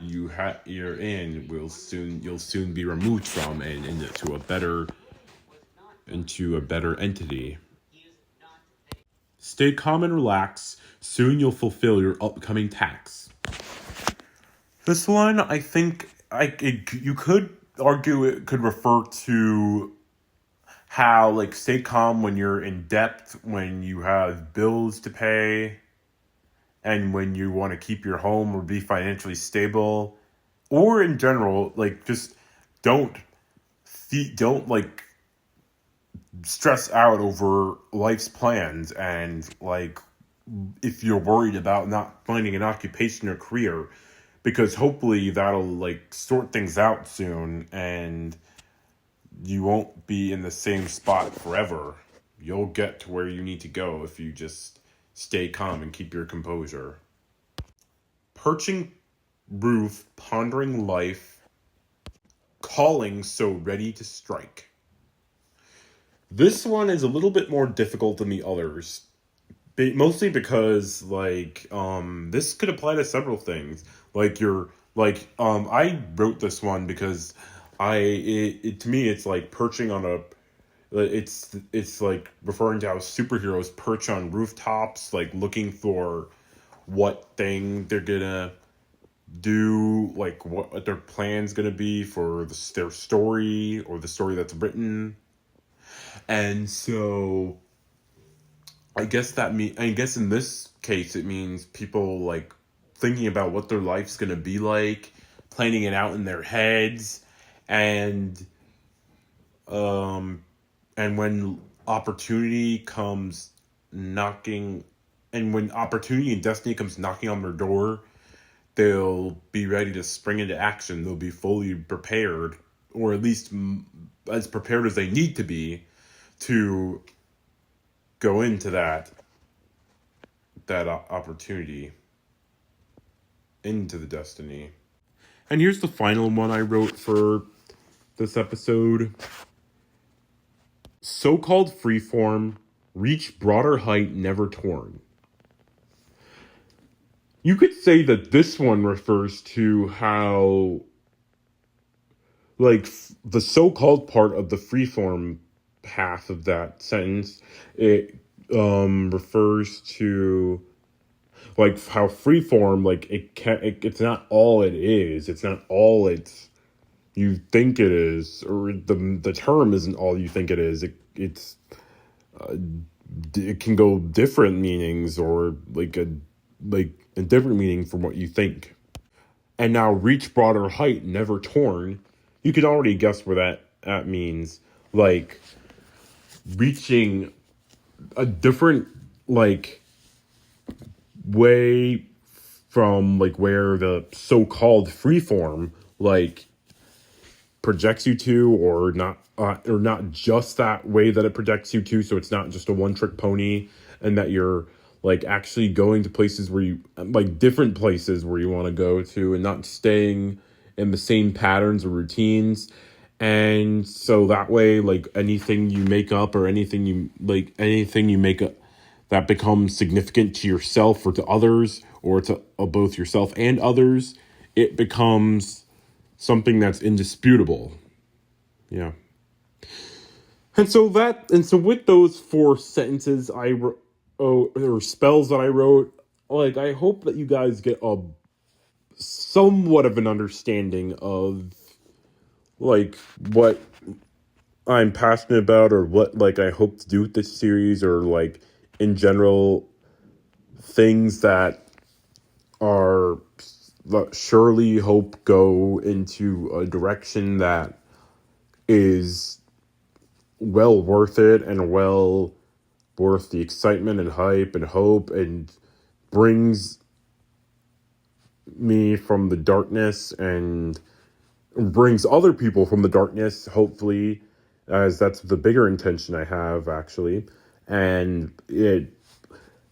Speaker 1: you're in. You'll soon be removed from and into a better entity. Stay calm and relax. Soon you'll fulfill your upcoming task. This one, I think, you could argue it could refer to how, like, stay calm when you're in debt, when you have bills to pay, and when you want to keep your home or be financially stable, or in general, like, just don't like stress out over life's plans, and like if you're worried about not finding an occupation or career, because hopefully that'll like sort things out soon and you won't be in the same spot forever. You'll get to where you need to go if you just stay calm and keep your composure. Perching roof, pondering life, calling so ready to strike. This one is a little bit more difficult than the others, mostly because this could apply to several things. I wrote this one because to me it's like perching on a. It's like referring to how superheroes perch on rooftops, like looking for what thing they're gonna do, like what their plan's gonna be for their story or the story that's written. And so I guess in this case it means people like thinking about what their life's gonna be like, planning it out in their heads, and when opportunity comes knocking, and when opportunity and destiny comes knocking on their door, they'll be ready to spring into action. They'll be fully prepared, or at least as prepared as they need to be, to go into that opportunity, into the destiny. And here's the final one I wrote for this episode. So-called freeform, reach broader height never torn. You could say that this one refers to how, like, the so-called part of the freeform half of that sentence, it refers to like how freeform, like it's not all it is. It's not all you think it is, or the term isn't all you think it is. It can go different meanings, or like a different meaning from what you think. And now, reach broader height never torn. You can already guess where that means, like reaching a different like way from like where the so-called freeform like projects you to, or not just that way that it projects you to, so it's not just a one-trick pony, and that you're like actually going to places where you like different places where you want to go to, and not staying in the same patterns or routines. And so that way, like anything you make up, or anything you make up that becomes significant to yourself or to others, or to both yourself and others, it becomes something that's indisputable. Yeah. And so with those 4 sentences or spells that I wrote,
Speaker 3: like, I hope that you guys get a somewhat of an understanding of, like, what I'm passionate about, or what, like, I hope to do with this series, or, like, in general, things that are surely hope go into a direction that is well worth it, and well worth the excitement and hype and hope, and brings me from the darkness and brings other people from the darkness, hopefully, as that's the bigger intention I have, actually. And it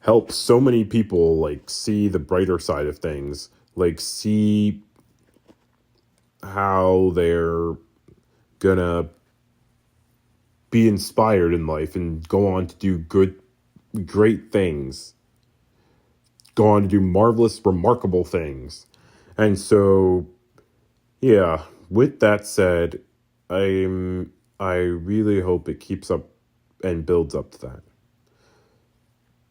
Speaker 3: helps so many people, like, see the brighter side of things, like, see how they're gonna be inspired in life and go on to do great things, go on to do marvelous, remarkable things. And so, yeah, with that said, I really hope it keeps up and builds up to that.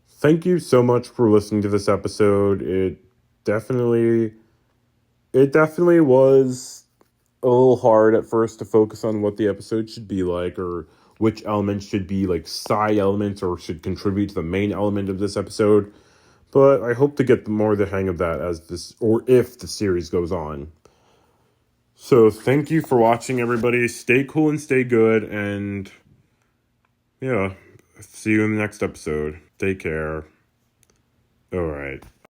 Speaker 3: Thank you so much for listening to this episode. It definitely was a little hard at first to focus on what the episode should be like, or which elements should be like side elements or should contribute to the main element of this episode. But I hope to get more the hang of that as this, or if the series goes on. So thank you for watching, everybody. Stay cool and stay good, and yeah, see you in the next episode. Take care. All right.